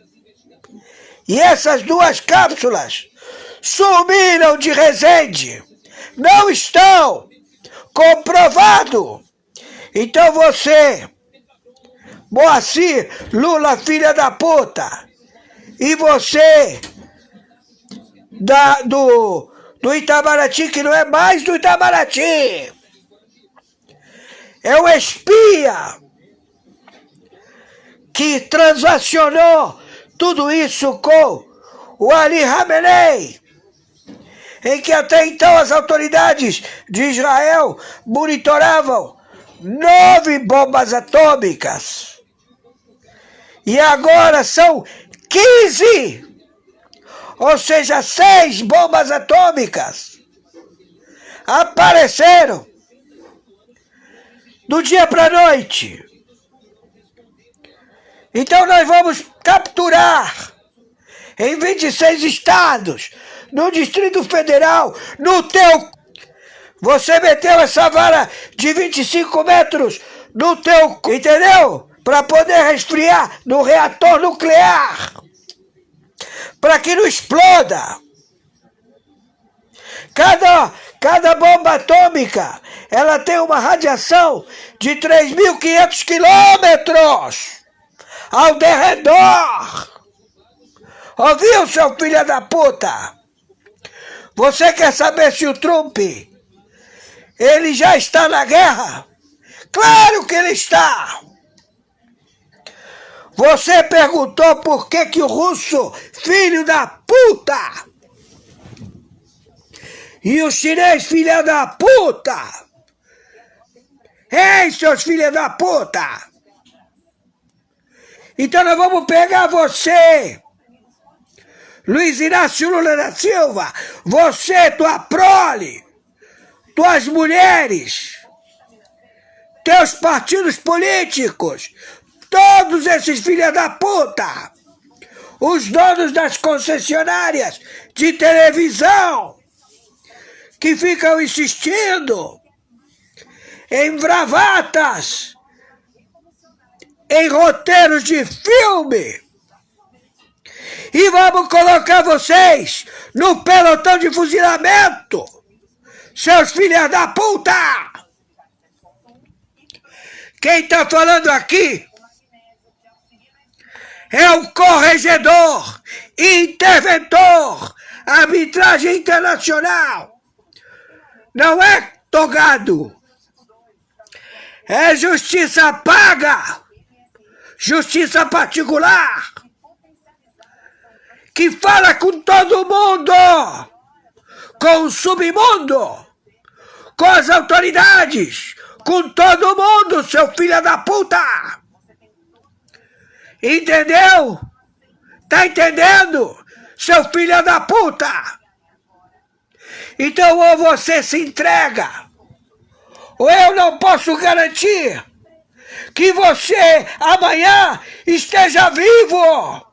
E essas 2 cápsulas sumiram de Resende. Não estão. Comprovado. Então você, Moacir, Lula, filha da puta, e você do Itamaraty, que não é mais do Itamaraty, é o espia que transacionou tudo isso com o Ali Khamenei, em que até então as autoridades de Israel monitoravam 9 bombas atômicas. E agora são 15, ou seja, 6 bombas atômicas apareceram do dia para a noite. Então nós vamos capturar em 26 estados, no Distrito Federal, no teu... Você meteu essa vara de 25 metros no teu... Entendeu? Para poder resfriar no reator nuclear. Para que não exploda. Cada bomba atômica, ela tem uma radiação de 3.500 quilômetros ao derredor. Ouviu, seu filho da puta? Você quer saber se o Trump, ele já está na guerra? Claro que ele está. Você perguntou por que o russo, filho da puta, e o chinês, filha da puta. Ei, seus filhos da puta! Então nós vamos pegar você, Luiz Inácio Lula da Silva, você, tua prole, tuas mulheres, teus partidos políticos, todos esses filhos da puta, os donos das concessionárias de televisão, que ficam insistindo em bravatas, em roteiros de filme, e vamos colocar vocês no pelotão de fuzilamento, seus filhos da puta! Quem está falando aqui é o corregedor, interventor, arbitragem internacional. Não é togado. É justiça paga, justiça particular, que fala com todo mundo, com o submundo, com as autoridades, com todo mundo, seu filho da puta. Entendeu? Tá entendendo, seu filho da puta? Então ou você se entrega, ou eu não posso garantir que você amanhã esteja vivo.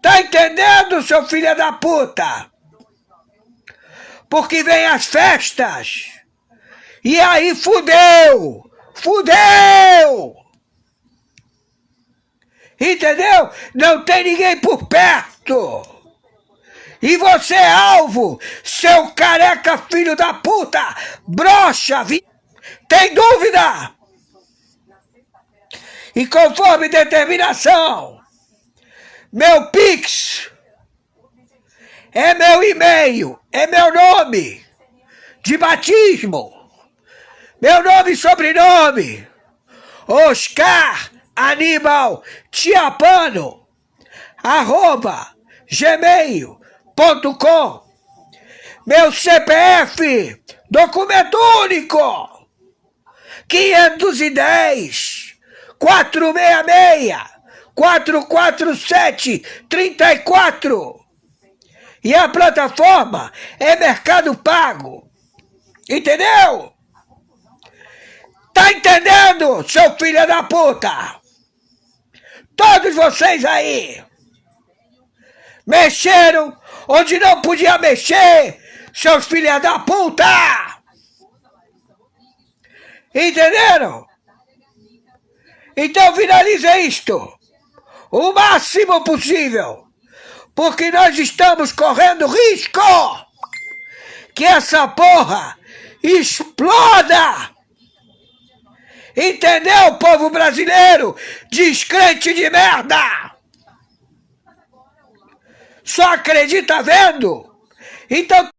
Tá entendendo, seu filho da puta? Porque vem as festas. E aí fudeu. Fudeu. Entendeu? Não tem ninguém por perto. E você é alvo, seu careca filho da puta, broxa, tem dúvida? E conforme determinação, meu Pix é meu e-mail, é meu nome de batismo, meu nome e sobrenome, Oscar Aníbal Tiapano, @gmail.com. Meu CPF, documento único, 510 466 447 34. E a plataforma é Mercado Pago. Entendeu? Tá entendendo, seu filho da puta? Todos vocês aí mexeram onde não podia mexer, seus filhos da puta! Entenderam? Então finalize isto o máximo possível, porque nós estamos correndo risco que essa porra exploda! Entendeu, povo brasileiro? Descrente de merda! Só acredita vendo? Então...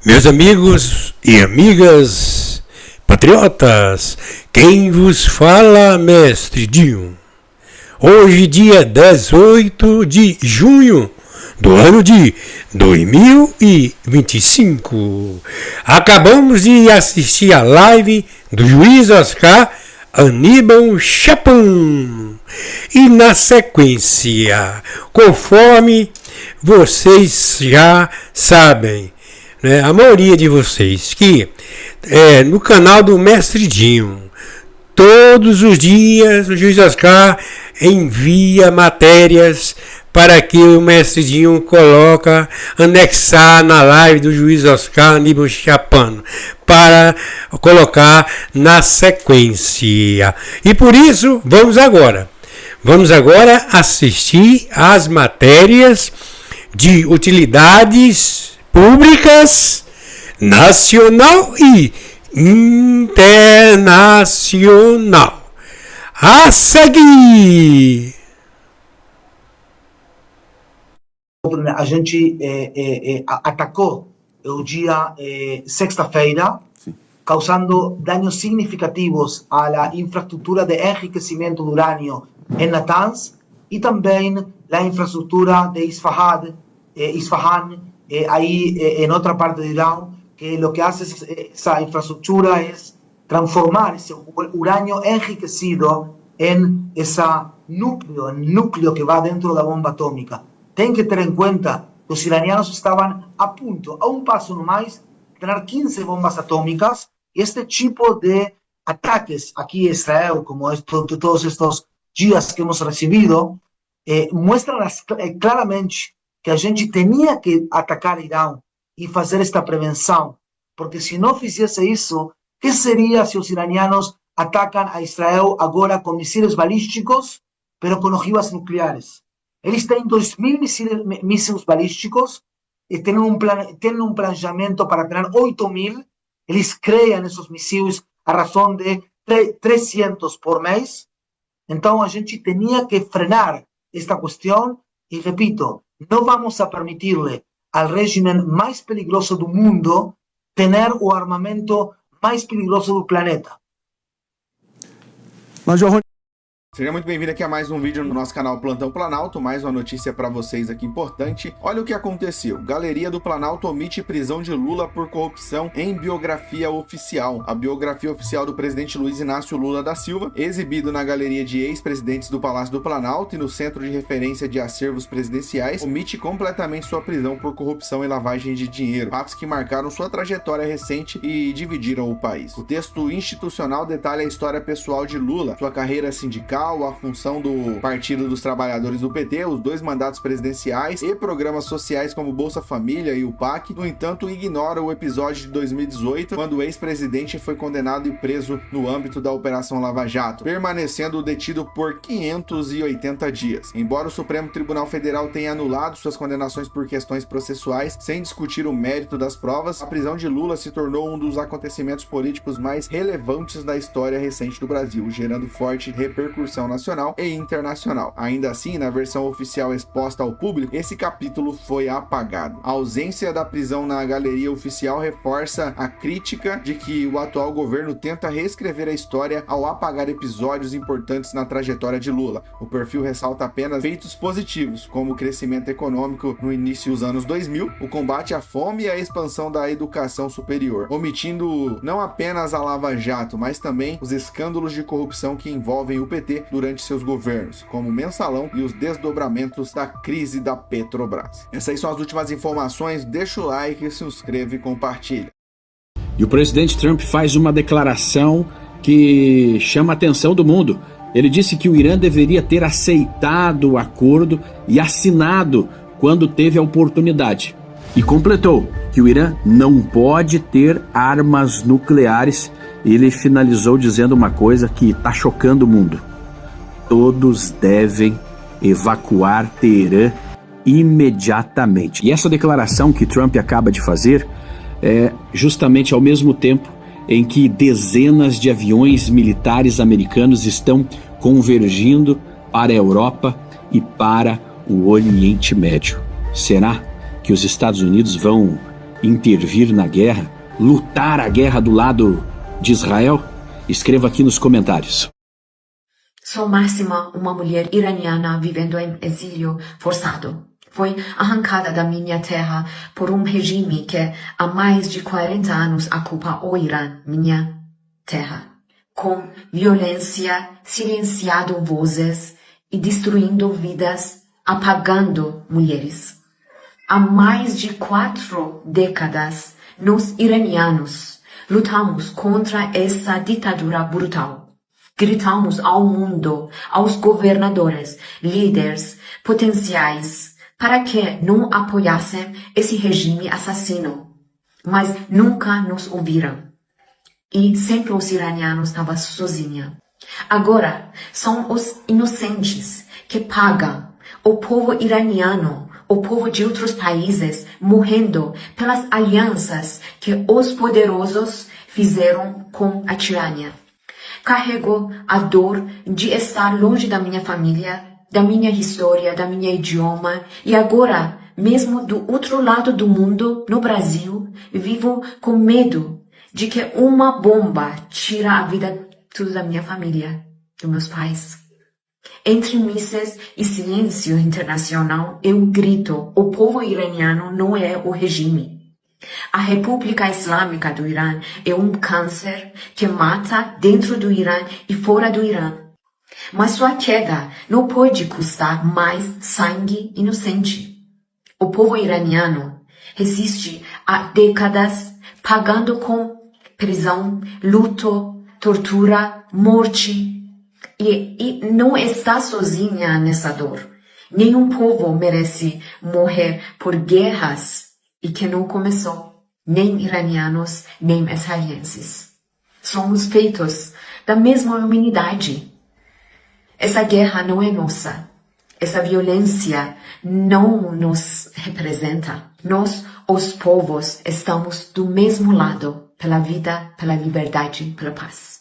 Meus amigos e amigas patriotas, quem vos fala, mestre Dinho. Hoje, dia 18 de junho do ano de 2025. Acabamos de assistir a live do juiz Oscar Aníbal Chapman. E na sequência, conforme vocês já sabem, né, a maioria de vocês, que no canal do Mestre Dinho, todos os dias o juiz Oscar envia matérias para que o Mestre Dinho coloca, anexar na live do juiz Oscar Aníbal Chapman, para colocar na sequência. E por isso, vamos agora assistir às matérias de utilidades públicas nacional e internacional. A seguir. A gente atacou o dia sexta-feira causando daños significativos a la infraestructura de enriquecimiento de uranio en Natanz y también la infraestructura de Isfahan, en otra parte de Irán, que lo que hace esa infraestructura es transformar ese uranio enriquecido en ese núcleo que va dentro de la bomba atómica. Tienen que tener en cuenta que los iranianos estaban a punto, a un paso nomás, de tener 15 bombas atómicas, y este tipo de ataques aquí en Israel, como todos estos días que hemos recibido, muestran claramente que a gente tenía que atacar a Irán y hacer esta prevención, porque si no hiciese eso, ¿qué sería si los iranianos atacan a Israel ahora con misiles balísticos, pero con ojivas nucleares? Eles têm 2.000 mísseis balísticos e têm um planejamento para ter 8.000. Eles criam esses mísseis a razão de 300 por mês. Então a gente tinha que frenar esta questão e, repito, não vamos a permitir-lhe ao regime mais perigoso do mundo ter o armamento mais perigoso do planeta. Major, seja muito bem-vindo aqui a mais um vídeo no nosso canal Plantão Planalto, mais uma notícia para vocês aqui importante. Olha o que aconteceu. Galeria do Planalto omite prisão de Lula por corrupção em biografia oficial. A biografia oficial do presidente Luiz Inácio Lula da Silva, exibido na galeria de ex-presidentes do Palácio do Planalto e no Centro de Referência de Acervos Presidenciais, omite completamente sua prisão por corrupção e lavagem de dinheiro, fatos que marcaram sua trajetória recente e dividiram o país. O texto institucional detalha a história pessoal de Lula, sua carreira sindical, a função do Partido dos Trabalhadores do PT, os 2 mandatos presidenciais e programas sociais como Bolsa Família e o PAC. No entanto, ignora o episódio de 2018, quando o ex-presidente foi condenado e preso no âmbito da Operação Lava Jato, permanecendo detido por 580 dias. Embora o Supremo Tribunal Federal tenha anulado suas condenações por questões processuais, sem discutir o mérito das provas, a prisão de Lula se tornou um dos acontecimentos políticos mais relevantes da história recente do Brasil, gerando forte repercussão nacional e internacional. Ainda assim, na versão oficial exposta ao público, esse capítulo foi apagado. A ausência da prisão na galeria oficial reforça a crítica de que o atual governo tenta reescrever a história ao apagar episódios importantes na trajetória de Lula. O perfil ressalta apenas feitos positivos, como o crescimento econômico no início dos anos 2000, o combate à fome e a expansão da educação superior, omitindo não apenas a Lava Jato, mas também os escândalos de corrupção que envolvem o PT durante seus governos, como o Mensalão e os desdobramentos da crise da Petrobras. Essas aí são as últimas informações. Deixa o like, se inscreve e compartilha. E o presidente Trump faz uma declaração que chama a atenção do mundo. Ele disse que o Irã deveria ter aceitado o acordo e assinado quando teve a oportunidade. E completou que o Irã não pode ter armas nucleares. Ele finalizou dizendo uma coisa que está chocando o mundo. Todos devem evacuar Teherã imediatamente. E essa declaração que Trump acaba de fazer é justamente ao mesmo tempo em que dezenas de aviões militares americanos estão convergindo para a Europa e para o Oriente Médio. Será que os Estados Unidos vão intervir na guerra, lutar a guerra do lado de Israel? Escreva aqui nos comentários. Sou Máxima, uma mulher iraniana vivendo em exílio forçado. Foi arrancada da minha terra por um regime que há mais de 40 anos ocupa o Irã, minha terra. Com violência, silenciando vozes e destruindo vidas, apagando mulheres. Há mais de 4 décadas, nós iranianos lutamos contra essa ditadura brutal. Gritamos ao mundo, aos governadores, líderes potenciais, para que não apoiassem esse regime assassino. Mas nunca nos ouviram. E sempre os iranianos estavam sozinhos. Agora, são os inocentes que pagam. O povo iraniano, o povo de outros países, morrendo pelas alianças que os poderosos fizeram com a tirania. Carrego a dor de estar longe da minha família, da minha história, da minha idioma, e agora, mesmo do outro lado do mundo, no Brasil, vivo com medo de que uma bomba tira a vida toda da minha família, dos meus pais. Entre mísseis e silêncio internacional, eu grito: o povo iraniano não é o regime. A República Islâmica do Irã é um câncer que mata dentro do Irã e fora do Irã. Mas sua queda não pode custar mais sangue inocente. O povo iraniano resiste há décadas, pagando com prisão, luto, tortura, morte. E não está sozinha nessa dor. Nenhum povo merece morrer por guerras e que não começou, nem iranianos, nem israelenses. Somos feitos da mesma humanidade. Essa guerra não é nossa. Essa violência não nos representa. Nós, os povos, estamos do mesmo lado, pela vida, pela liberdade, pela paz.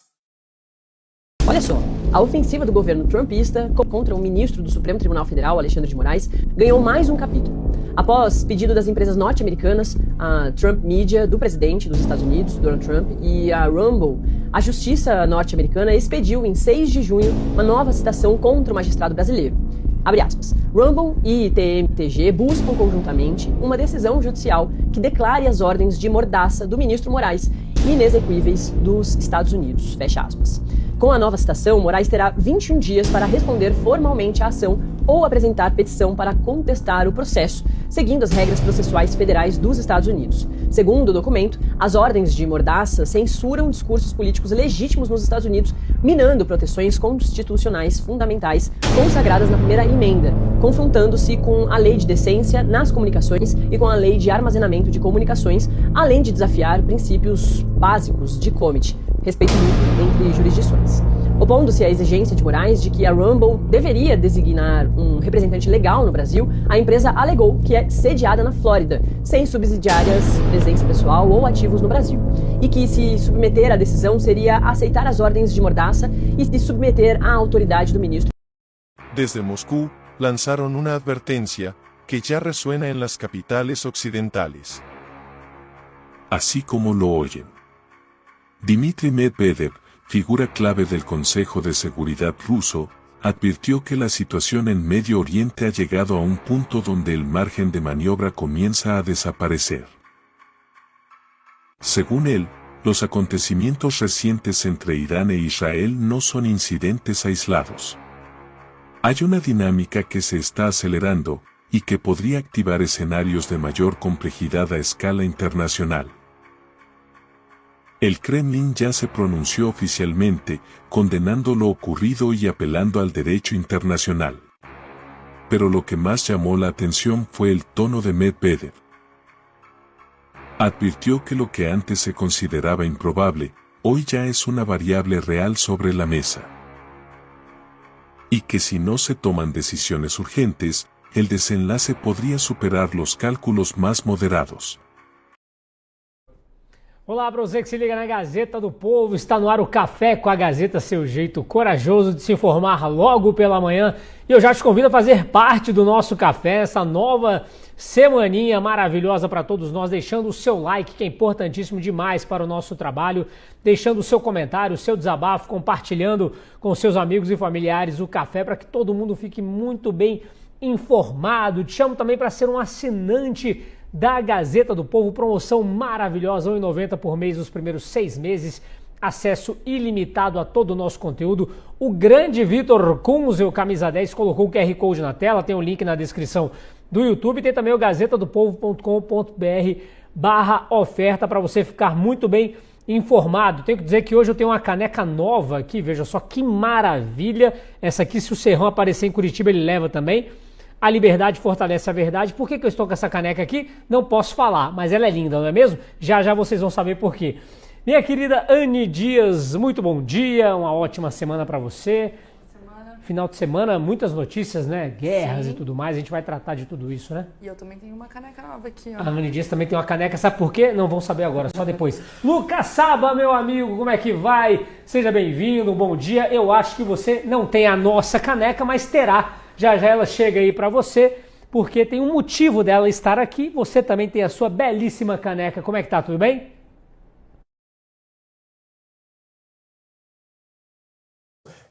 Olha só, a ofensiva do governo trumpista contra o ministro do Supremo Tribunal Federal, Alexandre de Moraes, ganhou mais um capítulo. Após pedido das empresas norte-americanas, a Trump Media, do presidente dos Estados Unidos, Donald Trump, e a Rumble, a justiça norte-americana expediu em 6 de junho uma nova citação contra o magistrado brasileiro. Abre aspas. Rumble e TMTG buscam conjuntamente uma decisão judicial que declare as ordens de mordaça do ministro Moraes inexequíveis dos Estados Unidos. Fecha aspas. Com a nova citação, Moraes terá 21 dias para responder formalmente à ação ou apresentar petição para contestar o processo, seguindo as regras processuais federais dos Estados Unidos. Segundo o documento, as ordens de mordaça censuram discursos políticos legítimos nos Estados Unidos, minando proteções constitucionais fundamentais consagradas na primeira emenda, confrontando-se com a lei de decência nas comunicações e com a lei de armazenamento de comunicações, além de desafiar princípios básicos de comity, respeito mútuo entre jurisdições. Opondo-se à exigência de Moraes de que a Rumble deveria designar um representante legal no Brasil, a empresa alegou que é sediada na Flórida, sem subsidiárias, presença pessoal ou ativos no Brasil, e que se submeter à decisão seria aceitar as ordens de mordaça e se submeter à autoridade do ministro. Desde Moscú, lanzaron una advertencia que ya resuena en las capitales occidentales. Así como lo oyen. Dmitry Medvedev, figura clave del Consejo de Seguridad ruso, advirtió que la situación en Medio Oriente ha llegado a un punto donde el margen de maniobra comienza a desaparecer. Según él, los acontecimientos recientes entre Irán e Israel no son incidentes aislados. Hay una dinámica que se está acelerando y que podría activar escenarios de mayor complejidad a escala internacional. El Kremlin ya se pronunció oficialmente, condenando lo ocurrido y apelando al derecho internacional. Pero lo que más llamó la atención fue el tono de Medvedev. Advirtió que lo que antes se consideraba improbable, hoy ya es una variable real sobre la mesa. Y que si no se toman decisiones urgentes, el desenlace podría superar los cálculos más moderados. Olá para você que se liga na Gazeta do Povo, está no ar o Café com a Gazeta, seu jeito corajoso de se informar logo pela manhã. E eu já te convido a fazer parte do nosso café, essa nova semaninha maravilhosa para todos nós, deixando o seu like, que é importantíssimo demais para o nosso trabalho, deixando o seu comentário, o seu desabafo, compartilhando com seus amigos e familiares o café para que todo mundo fique muito bem informado. Te chamo também para ser um assinante da Gazeta do Povo, promoção maravilhosa, R$ 1,90 por mês nos primeiros 6 meses, acesso ilimitado a todo o nosso conteúdo. O grande Vitor Kunz, o Camisa 10, colocou o QR Code na tela, tem um link na descrição do YouTube, tem também o gazetadopovo.com.br/oferta para você ficar muito bem informado. Tenho que dizer que hoje eu tenho uma caneca nova aqui, veja só que maravilha. Essa aqui, se o Serrão aparecer em Curitiba, ele leva também. A liberdade fortalece a verdade. Por que eu estou com essa caneca aqui? Não posso falar, mas ela é linda, não é mesmo? Já já vocês vão saber por quê. Minha querida Anne Dias, muito bom dia, uma ótima semana para você. Final de semana, muitas notícias, né? Guerras. Sim. E tudo mais, a gente vai tratar de tudo isso, né? E eu também tenho uma caneca nova aqui, ó. A Anne Dias também tem uma caneca, sabe por quê? Não vão saber agora, só depois. Lucas Saba, meu amigo, como é que vai? Seja bem-vindo, bom dia. Eu acho que você não tem a nossa caneca, mas terá. Já já ela chega aí para você, porque tem um motivo dela estar aqui. Você também tem a sua belíssima caneca. Como é que tá? Tudo bem?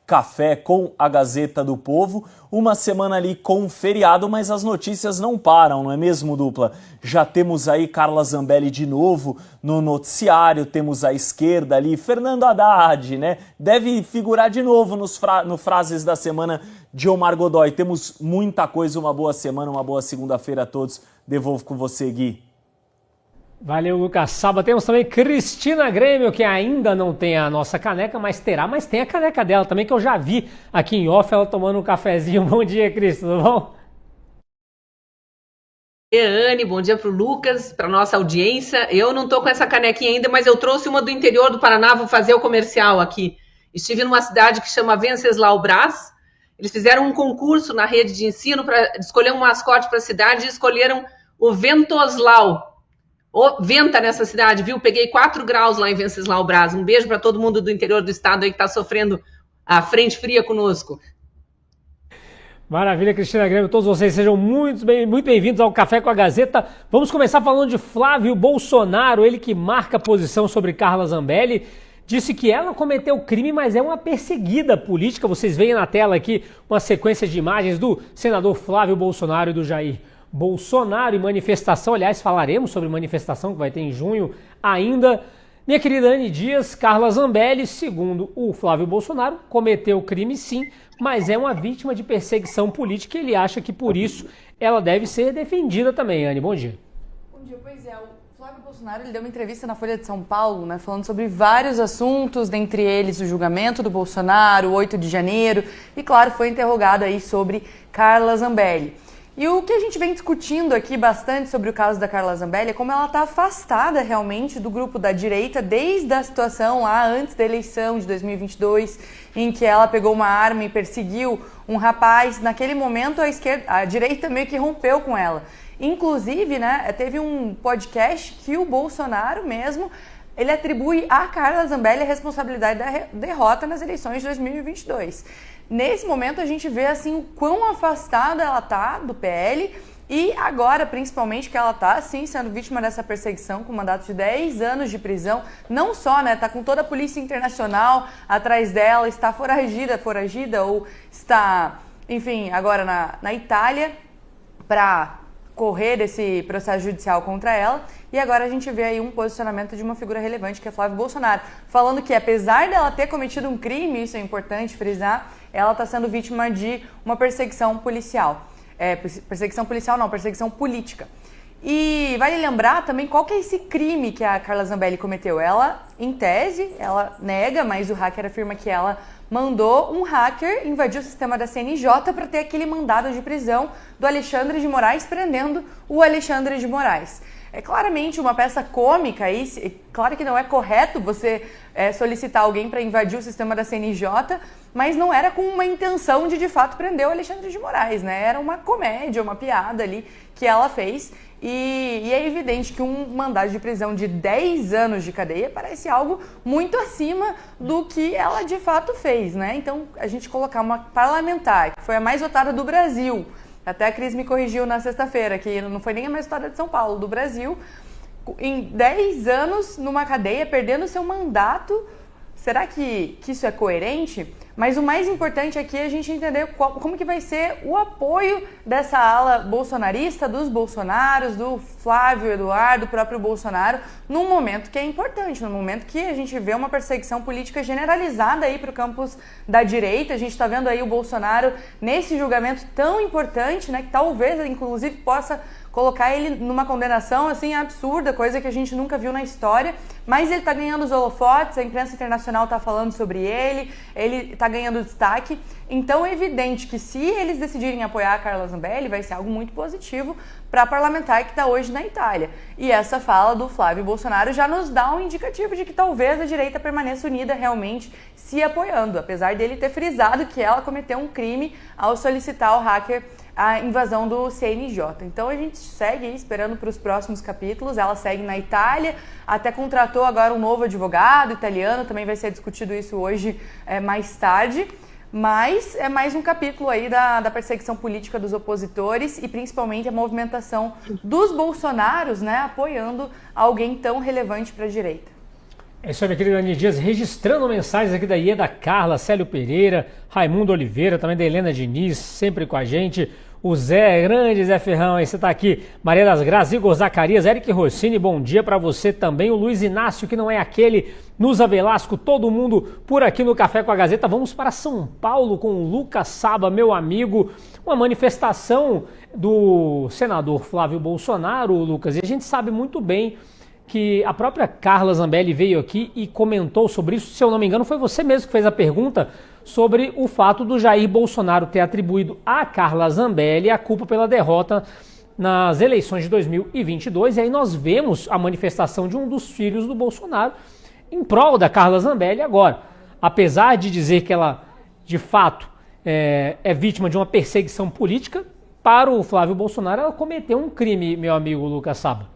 Café com a Gazeta do Povo. Uma semana ali com feriado, mas as notícias não param, não é mesmo, dupla? Já temos aí Carla Zambelli de novo no noticiário, temos a esquerda ali, Fernando Haddad, né? Deve figurar de novo no Frases da Semana de Omar Godoy. Temos muita coisa, uma boa semana, uma boa segunda-feira a todos. Devolvo com você, Gui. Valeu, Lucas Saba. Temos também Cristina Grêmio, que ainda não tem a nossa caneca, mas tem a caneca dela também, que eu já vi aqui em off, ela tomando um cafezinho. Bom dia, Cris, tudo bom? Anne, bom dia pro Lucas, pra nossa audiência. Eu não tô com essa canequinha ainda, mas eu trouxe uma do interior do Paraná, vou fazer o comercial aqui. Estive numa cidade que chama Venceslau Braz. Eles fizeram um concurso na rede de ensino para escolher um mascote para a cidade e escolheram o Ventoslau. Venta nessa cidade, viu? Peguei 4 graus lá em Venceslau Braz. Um beijo para todo mundo do interior do estado aí que está sofrendo a frente fria conosco. Maravilha, Cristina Grêmio. Todos vocês sejam muito bem-vindos ao Café com a Gazeta. Vamos começar falando de Flávio Bolsonaro, ele que marca posição sobre Carla Zambelli. Disse que ela cometeu crime, mas é uma perseguida política. Vocês veem na tela aqui uma sequência de imagens do senador Flávio Bolsonaro e do Jair Bolsonaro e manifestação. Aliás, falaremos sobre manifestação que vai ter em junho ainda. Minha querida Anne Dias, Carla Zambelli, segundo o Flávio Bolsonaro, cometeu crime sim, mas é uma vítima de perseguição política e ele acha que por isso ela deve ser defendida também. Anne, bom dia. Bom dia, pois é. O Flávio Bolsonaro ele deu uma entrevista na Folha de São Paulo, né, falando sobre vários assuntos, dentre eles o julgamento do Bolsonaro, o 8 de janeiro, e claro, foi interrogado aí sobre Carla Zambelli. E o que a gente vem discutindo aqui bastante sobre o caso da Carla Zambelli é como ela está afastada realmente do grupo da direita desde a situação lá antes da eleição de 2022, em que ela pegou uma arma e perseguiu um rapaz. Naquele momento a direita meio que rompeu com ela. Inclusive, né, teve um podcast que o Bolsonaro mesmo, ele atribui a Carla Zambelli a responsabilidade da derrota nas eleições de 2022. Nesse momento a gente vê assim o quão afastada ela tá do PL e agora principalmente que ela tá assim sendo vítima dessa perseguição com mandato de 10 anos de prisão, não só, né, tá com toda a polícia internacional atrás dela, está foragida ou está, enfim, agora na Itália para correr desse processo judicial contra ela. E agora a gente vê aí um posicionamento de uma figura relevante que é Flávio Bolsonaro, falando que apesar dela ter cometido um crime, isso é importante frisar, ela está sendo vítima de uma perseguição policial. Perseguição política. E vale lembrar também qual que é esse crime que a Carla Zambelli cometeu. Ela, em tese, ela nega, mas o hacker afirma que ela mandou um hacker invadir o sistema da CNJ para ter aquele mandado de prisão do Alexandre de Moraes, prendendo o Alexandre de Moraes. É claramente uma peça cômica aí, claro que não é correto você solicitar alguém para invadir o sistema da CNJ, mas não era com uma intenção de fato prender o Alexandre de Moraes, né? Era uma comédia, uma piada ali que ela fez e é evidente que um mandado de prisão de 10 anos de cadeia parece algo muito acima do que ela de fato fez, né? Então a gente colocar uma parlamentar, que foi a mais votada do Brasil, até a Cris me corrigiu na sexta-feira, que não foi nem a mais votada de São Paulo, do Brasil, em 10 anos numa cadeia, perdendo seu mandato. Será que isso é coerente? Mas o mais importante aqui é a gente entender como que vai ser o apoio dessa ala bolsonarista, dos Bolsonaros, do Flávio Eduardo, do próprio Bolsonaro, num momento que é importante, num momento que a gente vê uma perseguição política generalizada aí para o campus da direita. A gente está vendo aí o Bolsonaro nesse julgamento tão importante, né, que talvez, inclusive, possa colocar ele numa condenação assim absurda, coisa que a gente nunca viu na história, mas ele está ganhando os holofotes, a imprensa internacional está falando sobre ele está ganhando destaque, então é evidente que se eles decidirem apoiar a Carla Zambelli, vai ser algo muito positivo para a parlamentar que está hoje na Itália. E essa fala do Flávio Bolsonaro já nos dá um indicativo de que talvez a direita permaneça unida realmente se apoiando, apesar dele ter frisado que ela cometeu um crime ao solicitar ao hacker a invasão do CNJ. Então a gente segue esperando para os próximos capítulos. Ela segue na Itália, até contratou agora um novo advogado italiano, também vai ser discutido isso hoje mais tarde. Mas é mais um capítulo aí da perseguição política dos opositores e principalmente a movimentação dos bolsonaros, né, apoiando alguém tão relevante para a direita. É isso aí, minha querida Aninha Dias, registrando mensagens aqui da Ieda Carla, Célio Pereira, Raimundo Oliveira, também da Helena Diniz, sempre com a gente. O Zé, grande Zé Ferrão, aí você tá aqui. Maria das Graças, Igor Zacarias, Eric Rossini, bom dia pra você também. O Luiz Inácio, que não é aquele, Nusa Velasco, todo mundo por aqui no Café com a Gazeta. Vamos para São Paulo com o Lucas Saba, meu amigo. Uma manifestação do senador Flávio Bolsonaro, Lucas, e a gente sabe muito bem que a própria Carla Zambelli veio aqui e comentou sobre isso. Se eu não me engano, foi você mesmo que fez a pergunta sobre o fato do Jair Bolsonaro ter atribuído a Carla Zambelli a culpa pela derrota nas eleições de 2022. E aí nós vemos a manifestação de um dos filhos do Bolsonaro em prol da Carla Zambelli agora. Apesar de dizer que ela, de fato, é vítima de uma perseguição política, para o Flávio Bolsonaro ela cometeu um crime, meu amigo Lucas Saba.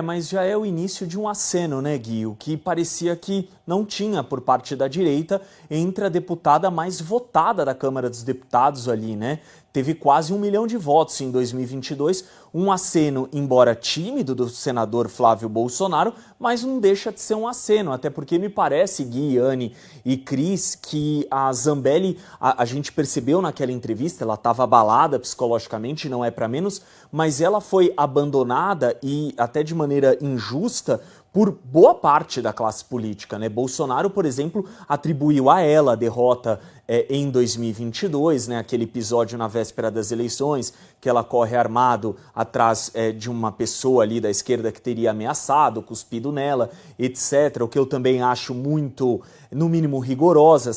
Mas já é o início de um aceno, né, Gui? O que parecia que não tinha por parte da direita entre a deputada mais votada da Câmara dos Deputados ali, né? Teve quase 1 milhão de votos em 2022, um aceno, embora tímido, do senador Flávio Bolsonaro, mas não deixa de ser um aceno, até porque me parece, Gui, Anne e Cris, que a Zambelli, a gente percebeu naquela entrevista, ela estava abalada psicologicamente, não é para menos, mas ela foi abandonada e até de maneira injusta por boa parte da classe política, né? Bolsonaro, por exemplo, atribuiu a ela a derrota em 2022, né? Aquele episódio na véspera das eleições, que ela corre armado atrás de uma pessoa ali da esquerda que teria ameaçado, cuspido nela, etc. O que eu também acho muito, no mínimo, rigorosa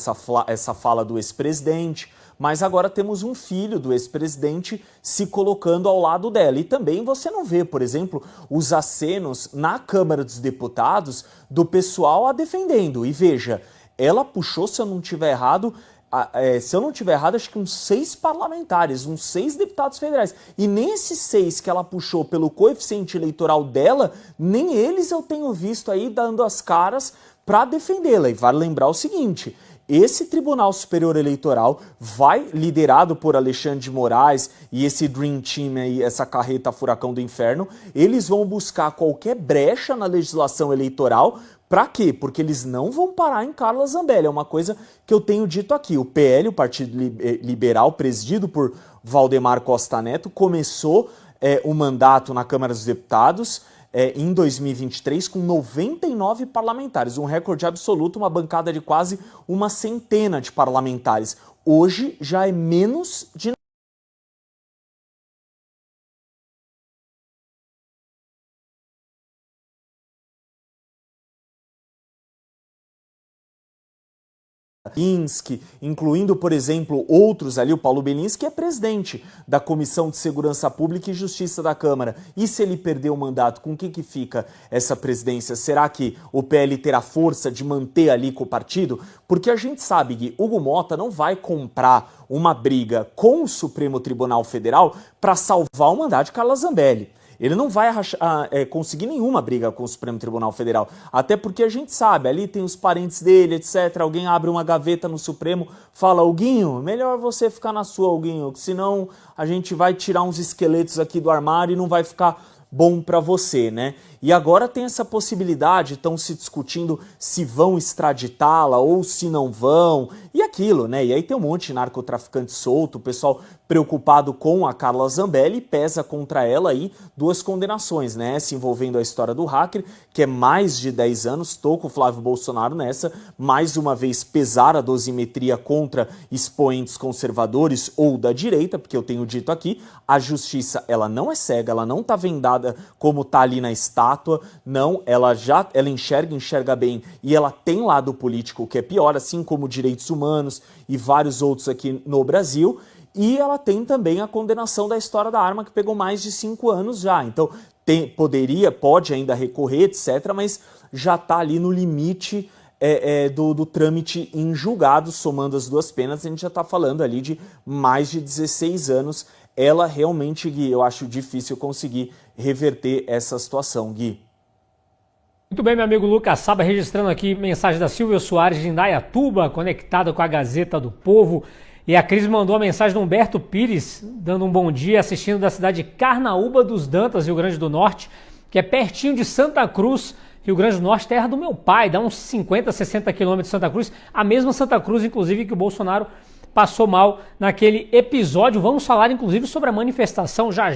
essa fala do ex-presidente. Mas agora temos um filho do ex-presidente se colocando ao lado dela. E também você não vê, por exemplo, os acenos na Câmara dos Deputados do pessoal a defendendo. E veja, ela puxou, se eu não tiver errado, acho que uns 6 parlamentares, uns 6 deputados federais. E nem esses 6 que ela puxou pelo coeficiente eleitoral dela, nem eles eu tenho visto aí dando as caras para defendê-la. E vale lembrar o seguinte: esse Tribunal Superior Eleitoral vai, liderado por Alexandre de Moraes e esse Dream Team aí, essa carreta furacão do inferno, eles vão buscar qualquer brecha na legislação eleitoral. Para quê? Porque eles não vão parar em Carla Zambelli. É uma coisa que eu tenho dito aqui. O PL, o Partido Liberal, presidido por Valdemar Costa Neto, começou o mandato na Câmara dos Deputados em 2023 com 99 parlamentares, um recorde absoluto, uma bancada de quase 100 de parlamentares. Hoje já é menos de incluindo, por exemplo, outros ali, o Paulo Belins, que é presidente da Comissão de Segurança Pública e Justiça da Câmara. E se ele perder o mandato, com o que fica essa presidência? Será que o PL terá força de manter ali com o partido? Porque a gente sabe que Hugo Mota não vai comprar uma briga com o Supremo Tribunal Federal para salvar o mandato de Carla Zambelli. Ele não vai conseguir nenhuma briga com o Supremo Tribunal Federal, até porque a gente sabe, ali tem os parentes dele, etc. Alguém abre uma gaveta no Supremo, fala: Huguinho, melhor você ficar na sua, Huguinho, senão a gente vai tirar uns esqueletos aqui do armário e não vai ficar bom para você, né? E agora tem essa possibilidade, estão se discutindo se vão extraditá-la ou se não vão, e aquilo, né? E aí tem um monte de narcotraficante solto, o pessoal preocupado com a Carla Zambelli, pesa contra ela aí 2 condenações, né? Essa envolvendo a história do hacker, que é mais de 10 anos, tô com o Flávio Bolsonaro nessa, mais uma vez pesar a dosimetria contra expoentes conservadores ou da direita, porque eu tenho dito aqui, a justiça, ela não é cega, ela não tá vendada como tá ali na estátua, não, ela enxerga bem, e ela tem lado político, que é pior, assim como direitos humanos e vários outros aqui no Brasil, e ela tem também a condenação da história da arma, que pegou mais de 5 anos já, então pode ainda recorrer, etc., mas já está ali no limite do trâmite em julgado, somando as 2 penas, a gente já está falando ali de mais de 16 anos. Ela realmente, Gui, eu acho difícil conseguir reverter essa situação, Gui. Muito bem, meu amigo Lucas Saba, registrando aqui mensagem da Silvia Soares de Indaiatuba, conectada com a Gazeta do Povo. E a Cris mandou a mensagem do Humberto Pires, dando um bom dia, assistindo da cidade de Carnaúba dos Dantas, Rio Grande do Norte, que é pertinho de Santa Cruz, Rio Grande do Norte, terra do meu pai, dá uns 50, 60 quilômetros de Santa Cruz, a mesma Santa Cruz, inclusive, que o Bolsonaro passou mal naquele episódio. Vamos falar, inclusive, sobre a manifestação já,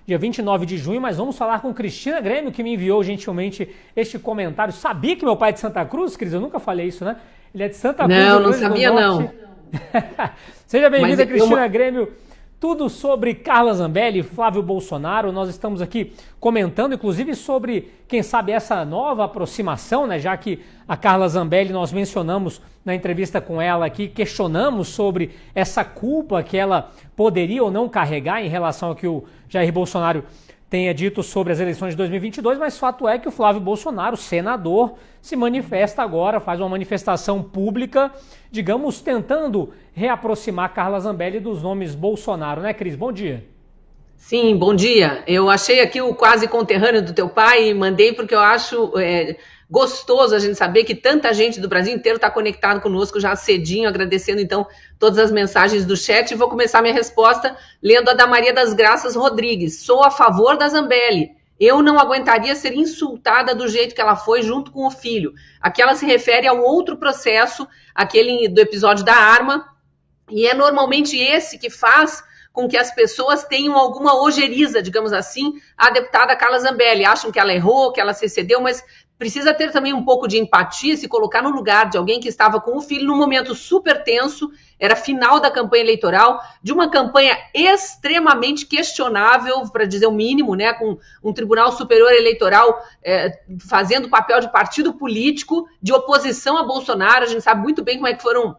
dia 29 de junho, mas vamos falar com Cristina Grêmio, que me enviou gentilmente este comentário. Sabia que meu pai é de Santa Cruz, Cris? Eu nunca falei isso, né? Ele é de Santa Cruz. Não sabia, não. Seja bem-vinda, Cristina Grêmio. Tudo sobre Carla Zambelli e Flávio Bolsonaro. Nós estamos aqui comentando, inclusive, sobre, quem sabe, essa nova aproximação, né? Já que a Carla Zambelli, nós mencionamos na entrevista com ela aqui, questionamos sobre essa culpa que ela poderia ou não carregar em relação ao que o Jair Bolsonaro tenha dito sobre as eleições de 2022, mas fato é que o Flávio Bolsonaro, senador, se manifesta agora, faz uma manifestação pública, digamos, tentando reaproximar Carla Zambelli dos nomes Bolsonaro, né, Cris? Bom dia. Sim, bom dia. Eu achei aqui o quase conterrâneo do teu pai e mandei porque eu acho gostoso a gente saber que tanta gente do Brasil inteiro está conectado conosco já cedinho, agradecendo então todas as mensagens do chat. E vou começar minha resposta lendo a da Maria das Graças Rodrigues. Sou a favor da Zambelli. Eu não aguentaria ser insultada do jeito que ela foi junto com o filho. Aqui ela se refere ao outro processo, aquele do episódio da arma, e é normalmente esse que faz com que as pessoas tenham alguma ojeriza, digamos assim, à deputada Carla Zambelli. Acham que ela errou, que ela se excedeu, mas precisa ter também um pouco de empatia, se colocar no lugar de alguém que estava com o filho num momento super tenso, era final da campanha eleitoral, de uma campanha extremamente questionável, para dizer o mínimo, né, com um Tribunal Superior Eleitoral fazendo papel de partido político, de oposição a Bolsonaro. A gente sabe muito bem como é que foram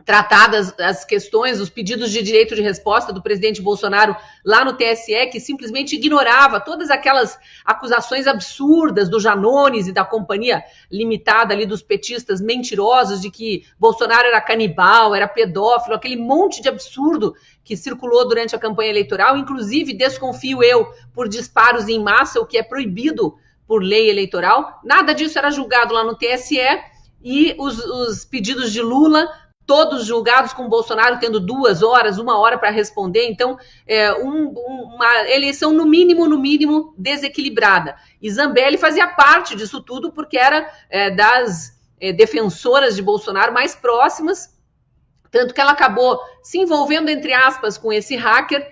tratadas as questões, os pedidos de direito de resposta do presidente Bolsonaro lá no TSE, que simplesmente ignorava todas aquelas acusações absurdas do Janones e da companhia limitada ali dos petistas mentirosos de que Bolsonaro era canibal, era pedófilo, aquele monte de absurdo que circulou durante a campanha eleitoral. Inclusive, desconfio eu, por disparos em massa, o que é proibido por lei eleitoral. Nada disso era julgado lá no TSE e os pedidos de Lula, todos julgados com Bolsonaro tendo 2 horas, 1 hora para responder. Então, uma eleição, no mínimo, desequilibrada. E Zambelli fazia parte disso tudo, porque era das defensoras de Bolsonaro mais próximas, tanto que ela acabou se envolvendo, entre aspas, com esse hacker.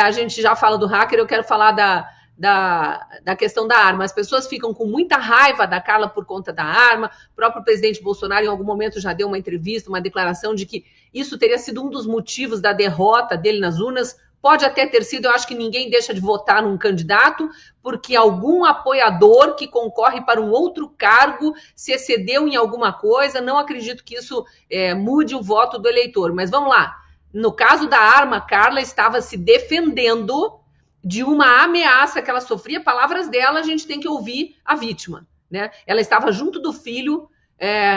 A gente já fala do hacker, eu quero falar da questão da arma. As pessoas ficam com muita raiva da Carla por conta da arma. O próprio presidente Bolsonaro, em algum momento, já deu uma entrevista, uma declaração de que isso teria sido um dos motivos da derrota dele nas urnas. Pode até ter sido, eu acho que ninguém deixa de votar num candidato, porque algum apoiador que concorre para um outro cargo se excedeu em alguma coisa. Não acredito que isso mude o voto do eleitor. Mas vamos lá. No caso da arma, Carla estava se defendendo de uma ameaça que ela sofria. Palavras dela, a gente tem que ouvir a vítima, né? Ela estava junto do filho,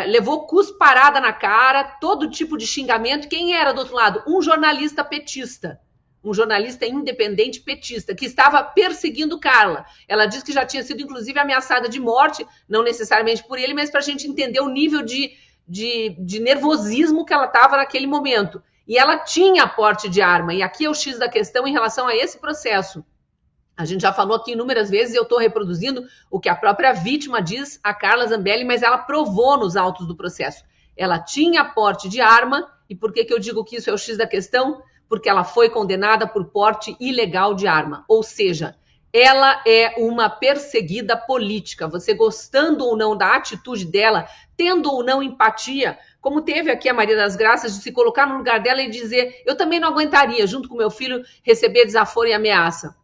levou cusparada na cara, todo tipo de xingamento. Quem era do outro lado? Um jornalista petista, um jornalista independente petista, que estava perseguindo Carla. Ela disse que já tinha sido, inclusive, ameaçada de morte, não necessariamente por ele, mas para a gente entender o nível de nervosismo que ela estava naquele momento. E ela tinha porte de arma, e aqui é o X da questão em relação a esse processo. A gente já falou aqui inúmeras vezes, eu estou reproduzindo o que a própria vítima diz a Carla Zambelli, mas ela provou nos autos do processo. Ela tinha porte de arma, e por que eu digo que isso é o X da questão? Porque ela foi condenada por porte ilegal de arma, ou seja, ela é uma perseguida política. Você gostando ou não da atitude dela, tendo ou não empatia, como teve aqui a Maria das Graças, de se colocar no lugar dela e dizer: eu também não aguentaria, junto com meu filho, receber desaforo e ameaça.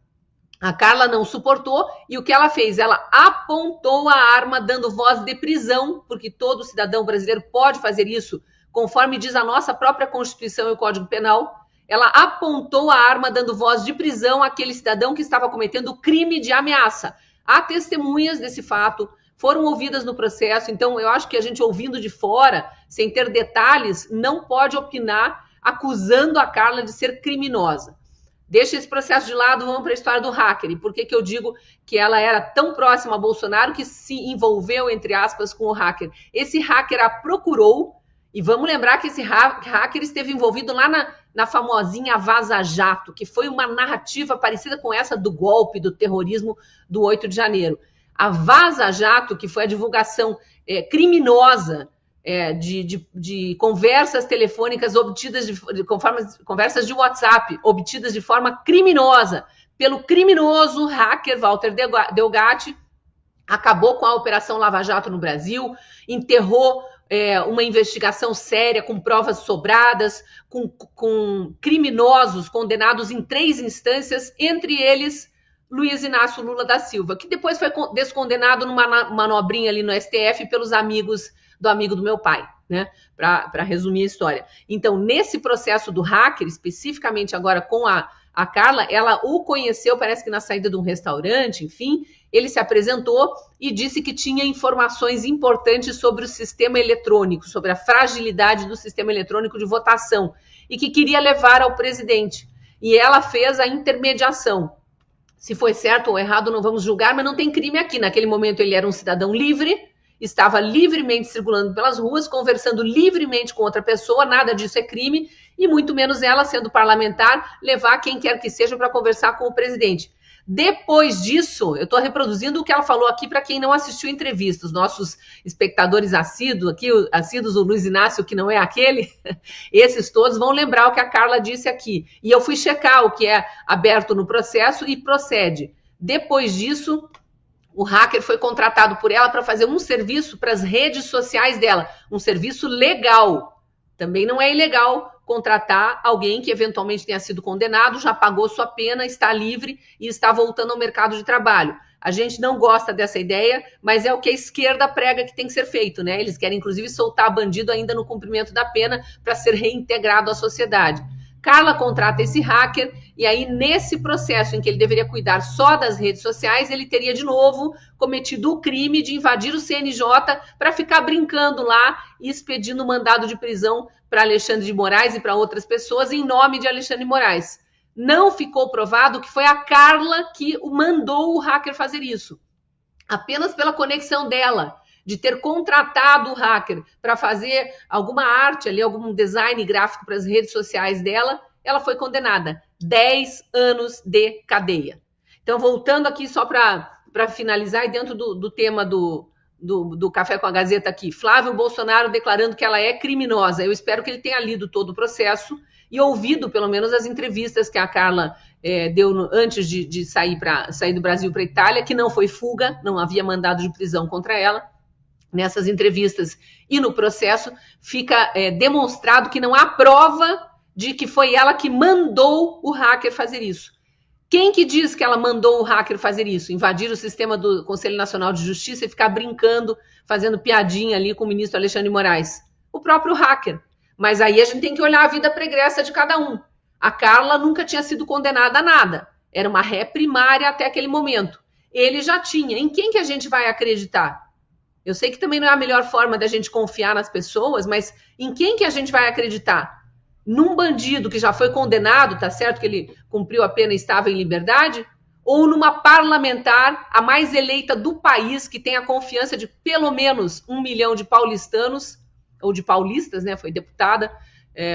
A Carla não suportou, e o que ela fez? Ela apontou a arma, dando voz de prisão, porque todo cidadão brasileiro pode fazer isso, conforme diz a nossa própria Constituição e o Código Penal. Ela apontou a arma, dando voz de prisão àquele cidadão que estava cometendo crime de ameaça. Há testemunhas desse fato, foram ouvidas no processo. Então, eu acho que a gente, ouvindo de fora, sem ter detalhes, não pode opinar acusando a Carla de ser criminosa. Deixa esse processo de lado, vamos para a história do hacker. E por que eu digo que ela era tão próxima a Bolsonaro que se envolveu, entre aspas, com o hacker? Esse hacker a procurou, e vamos lembrar que esse hacker esteve envolvido lá na famosinha Vaza Jato, que foi uma narrativa parecida com essa do golpe, do terrorismo do 8 de janeiro. a Vaza Jato, que foi a divulgação criminosa de conversas telefônicas obtidas conversas de WhatsApp obtidas de forma criminosa pelo criminoso hacker Walter Delgatti, acabou com a Operação Lava Jato no Brasil, enterrou uma investigação séria com provas sobradas, com criminosos condenados em 3 instâncias, entre eles Luiz Inácio Lula da Silva, que depois foi descondenado numa manobrinha ali no STF pelos amigos do amigo do meu pai, né? Para resumir a história. Então, nesse processo do hacker, especificamente agora com a Carla, ela o conheceu, parece que na saída de um restaurante, enfim, ele se apresentou e disse que tinha informações importantes sobre o sistema eletrônico, sobre a fragilidade do sistema eletrônico de votação, e que queria levar ao presidente. E ela fez a intermediação. Se foi certo ou errado, não vamos julgar, mas não tem crime aqui. Naquele momento ele era um cidadão livre, estava livremente circulando pelas ruas, conversando livremente com outra pessoa, nada disso é crime, e muito menos ela, sendo parlamentar, levar quem quer que seja para conversar com o presidente. Depois disso, eu estou reproduzindo o que ela falou aqui para quem não assistiu a entrevista. Os nossos espectadores assíduos, o Luiz Inácio, que não é aquele, esses todos vão lembrar o que a Carla disse aqui. E eu fui checar o que é aberto no processo e procede. Depois disso, o hacker foi contratado por ela para fazer um serviço para as redes sociais dela, um serviço legal. Também não é ilegal contratar alguém que eventualmente tenha sido condenado, já pagou sua pena, está livre e está voltando ao mercado de trabalho. A gente não gosta dessa ideia, mas é o que a esquerda prega que tem que ser feito, né? Eles querem, inclusive, soltar bandido ainda no cumprimento da pena para ser reintegrado à sociedade. Carla contrata esse hacker e aí, nesse processo em que ele deveria cuidar só das redes sociais, ele teria de novo cometido o crime de invadir o CNJ para ficar brincando lá e expedindo mandado de prisão para Alexandre de Moraes e para outras pessoas em nome de Alexandre de Moraes. Não ficou provado que foi a Carla que mandou o hacker fazer isso. Apenas pela conexão dela, de ter contratado o hacker para fazer alguma arte ali, algum design gráfico para as redes sociais dela, ela foi condenada. 10 anos de cadeia. Então, voltando aqui só para finalizar, e dentro do tema do Café com a Gazeta aqui, Flávio Bolsonaro declarando que ela é criminosa. Eu espero que ele tenha lido todo o processo e ouvido, pelo menos, as entrevistas que a Carla deu antes de sair do Brasil para a Itália, que não foi fuga, não havia mandado de prisão contra ela. Nessas entrevistas e no processo, fica demonstrado que não há prova de que foi ela que mandou o hacker fazer isso. Quem que diz que ela mandou o hacker fazer isso? Invadir o sistema do Conselho Nacional de Justiça e ficar brincando, fazendo piadinha ali com o ministro Alexandre de Moraes? O próprio hacker. Mas aí a gente tem que olhar a vida pregressa de cada um. A Carla nunca tinha sido condenada a nada. Era uma ré primária até aquele momento. Ele já tinha. Em quem que a gente vai acreditar? Eu sei que também não é a melhor forma da gente confiar nas pessoas, mas em quem que a gente vai acreditar? Num bandido que já foi condenado, tá certo que ele cumpriu a pena e estava em liberdade? Ou numa parlamentar, a mais eleita do país, que tem a confiança de pelo menos 1 milhão de paulistanos, ou de paulistas, né? Foi deputada,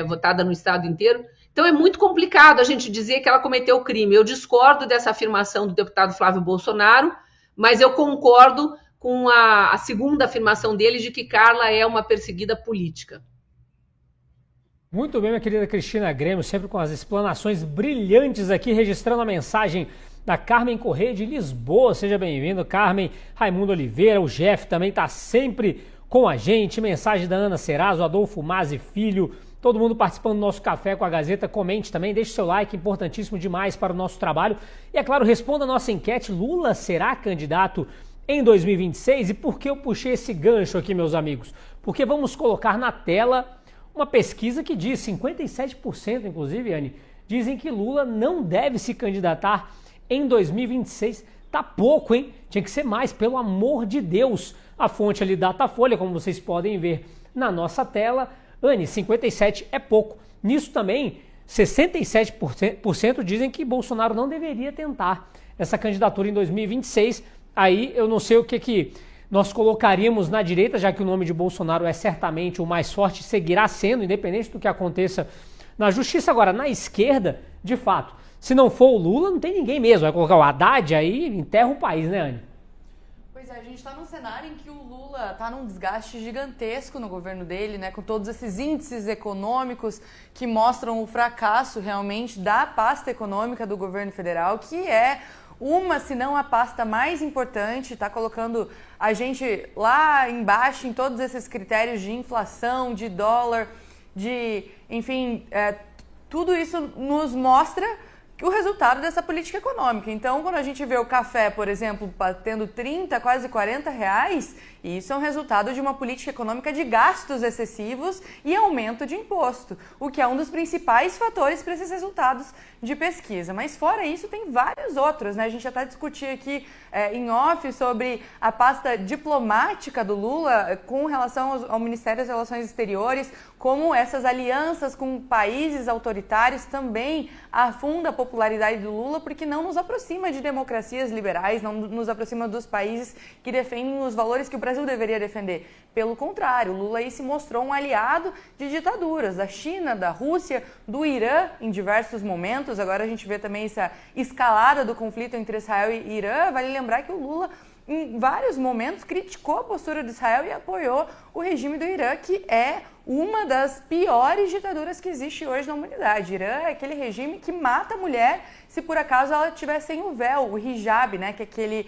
votada no estado inteiro. Então é muito complicado a gente dizer que ela cometeu o crime. Eu discordo dessa afirmação do deputado Flávio Bolsonaro, mas eu concordo com a segunda afirmação dele de que Carla é uma perseguida política. Muito bem, minha querida Cristina Grêmio, sempre com as explanações brilhantes aqui, registrando a mensagem da Carmen Corrêa de Lisboa. Seja bem-vindo, Carmen. Raimundo Oliveira, o Jeff também está sempre com a gente. Mensagem da Ana Serazo, Adolfo Mazzi Filho, todo mundo participando do nosso Café com a Gazeta. Comente também, deixe seu like, importantíssimo demais para o nosso trabalho. E, é claro, responda a nossa enquete: Lula será candidato em 2026? E por que eu puxei esse gancho aqui, meus amigos? Porque vamos colocar na tela uma pesquisa que diz, 57%, inclusive, Anne, dizem que Lula não deve se candidatar em 2026. Tá pouco, hein? Tinha que ser mais, pelo amor de Deus. A fonte ali, Datafolha, como vocês podem ver na nossa tela. Anne, 57% é pouco. Nisso também, 67% dizem que Bolsonaro não deveria tentar essa candidatura em 2026. Aí eu não sei o que nós colocaríamos na direita, já que o nome de Bolsonaro é certamente o mais forte, seguirá sendo, independente do que aconteça na justiça. Agora, na esquerda, de fato, se não for o Lula, não tem ninguém mesmo. Vai colocar o Haddad, aí enterra o país, né, Anne? Pois é, a gente está num cenário em que o Lula está num desgaste gigantesco no governo dele, né, com todos esses índices econômicos que mostram o fracasso realmente da pasta econômica do governo federal, que é uma, se não a pasta mais importante, está colocando a gente lá embaixo em todos esses critérios de inflação, de dólar, de, enfim, tudo isso nos mostra o resultado dessa política econômica. Então, quando a gente vê o café, por exemplo, tendo 30, quase 40 reais, isso é um resultado de uma política econômica de gastos excessivos e aumento de imposto, o que é um dos principais fatores para esses resultados de pesquisa. Mas fora isso, tem vários outros, né? A gente já está discutindo aqui em off sobre a pasta diplomática do Lula com relação ao Ministério das Relações Exteriores, como essas alianças com países autoritários também afundam a popularidade do Lula, porque não nos aproxima de democracias liberais, não nos aproxima dos países que defendem os valores que o Brasil deveria defender. Pelo contrário, o Lula aí se mostrou um aliado de ditaduras, da China, da Rússia, do Irã em diversos momentos. Agora a gente vê também essa escalada do conflito entre Israel e Irã. Vale lembrar que o Lula, em vários momentos, criticou a postura de Israel e apoiou o regime do Irã, que é uma das piores ditaduras que existe hoje na humanidade. Irã é aquele regime que mata a mulher se por acaso ela estiver sem o véu, o hijab, né, que é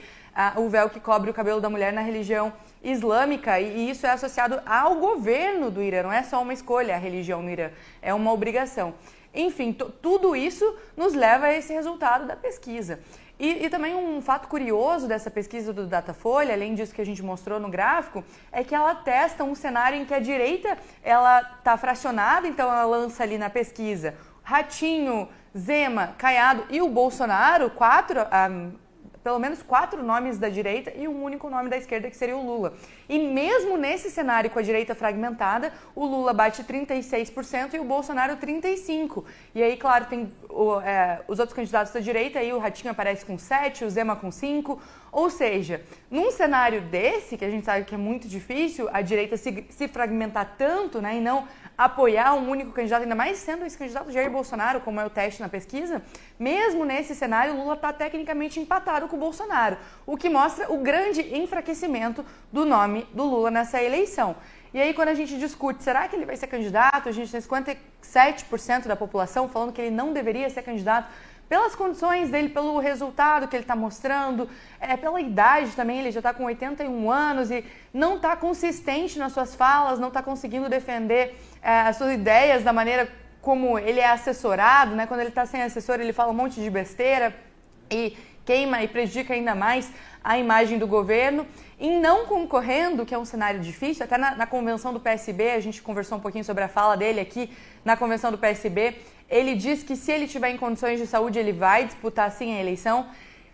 o véu que cobre o cabelo da mulher na religião islâmica, e isso é associado ao governo do Irã, não é só uma escolha a religião no Irã, é uma obrigação. Enfim, tudo isso nos leva a esse resultado da pesquisa. E também um fato curioso dessa pesquisa do Datafolha, além disso que a gente mostrou no gráfico, é que ela testa um cenário em que a direita está fracionada, então ela lança ali na pesquisa Ratinho, Zema, Caiado e o Bolsonaro, pelo menos 4 nomes da direita e um único nome da esquerda, que seria o Lula. E mesmo nesse cenário com a direita fragmentada, o Lula bate 36% e o Bolsonaro 35%. E aí, claro, tem os outros candidatos da direita, aí o Ratinho aparece com 7%, o Zema com 5%. Ou seja, num cenário desse, que a gente sabe que é muito difícil, a direita se fragmentar tanto, né, e não apoiar um único candidato, ainda mais sendo esse candidato Jair Bolsonaro, como é o teste na pesquisa, mesmo nesse cenário, o Lula está tecnicamente empatado com o Bolsonaro, o que mostra o grande enfraquecimento do nome do Lula nessa eleição. E aí, quando a gente discute, será que ele vai ser candidato? A gente tem 57% da população falando que ele não deveria ser candidato, pelas condições dele, pelo resultado que ele está mostrando, pela idade também, ele já está com 81 anos e não está consistente nas suas falas, não está conseguindo defender as suas ideias da maneira como ele é assessorado, né? Quando ele está sem assessor, ele fala um monte de besteira e queima e prejudica ainda mais a imagem do governo. Em não concorrendo, que é um cenário difícil, até na convenção do PSB, a gente conversou um pouquinho sobre a fala dele aqui na convenção do PSB, ele diz que se ele tiver em condições de saúde, ele vai disputar sim a eleição,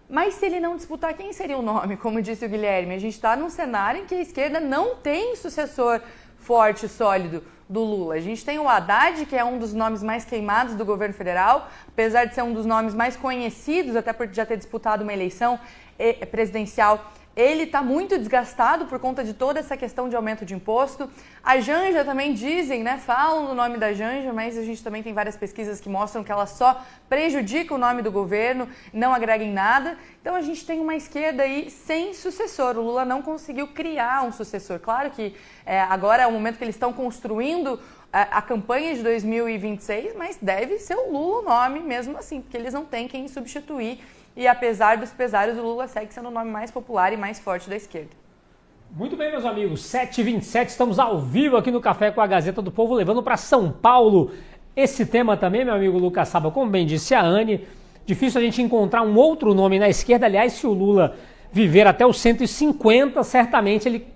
mas se ele não disputar, quem seria o nome? Como disse o Guilherme, a gente está num cenário em que a esquerda não tem sucessor forte, sólido do Lula. A gente tem o Haddad, que é um dos nomes mais queimados do governo federal, apesar de ser um dos nomes mais conhecidos, até por já ter disputado uma eleição presidencial. Ele está muito desgastado por conta de toda essa questão de aumento de imposto. A Janja também dizem, né, falam do nome da Janja, mas a gente também tem várias pesquisas que mostram que ela só prejudica o nome do governo, não agrega em nada. Então a gente tem uma esquerda aí sem sucessor. O Lula não conseguiu criar um sucessor. Claro que agora é o momento que eles estão construindo a campanha de 2026, mas deve ser o Lula o nome mesmo assim, porque eles não têm quem substituir. E apesar dos pesares, o Lula segue sendo o nome mais popular e mais forte da esquerda. Muito bem, meus amigos, 7h27, estamos ao vivo aqui no Café com a Gazeta do Povo, levando para São Paulo esse tema também, meu amigo Lucas Saba, como bem disse a Anne, difícil a gente encontrar um outro nome na esquerda. Aliás, se o Lula viver até os 150, certamente ele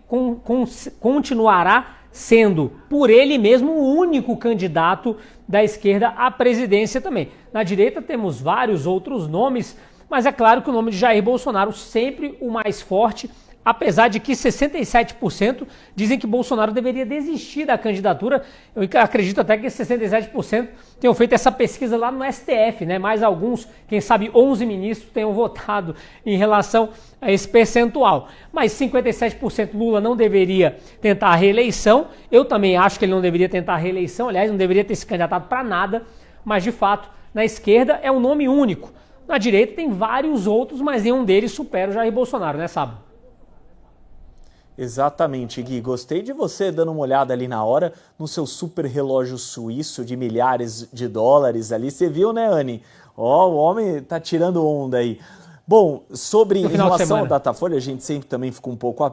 continuará sendo, por ele mesmo, o único candidato da esquerda à presidência também. Na direita temos vários outros nomes, mas é claro que o nome de Jair Bolsonaro sempre o mais forte, apesar de que 67% dizem que Bolsonaro deveria desistir da candidatura. Eu acredito até que 67% tenham feito essa pesquisa lá no STF, né? Mais alguns, quem sabe 11 ministros tenham votado em relação a esse percentual. Mas 57% Lula não deveria tentar a reeleição. Eu também acho que ele não deveria tentar a reeleição, aliás, não deveria ter se candidatado para nada, mas de fato, na esquerda é um nome único. Na direita tem vários outros, mas nenhum deles supera o Jair Bolsonaro, né, Sabo? Exatamente, Gui. Gostei de você dando uma olhada ali na hora no seu super relógio suíço de milhares de dólares ali. Você viu, né, Anne? Ó, o homem tá tirando onda aí. Bom, em relação ao Datafolha, a gente sempre também fica um pouco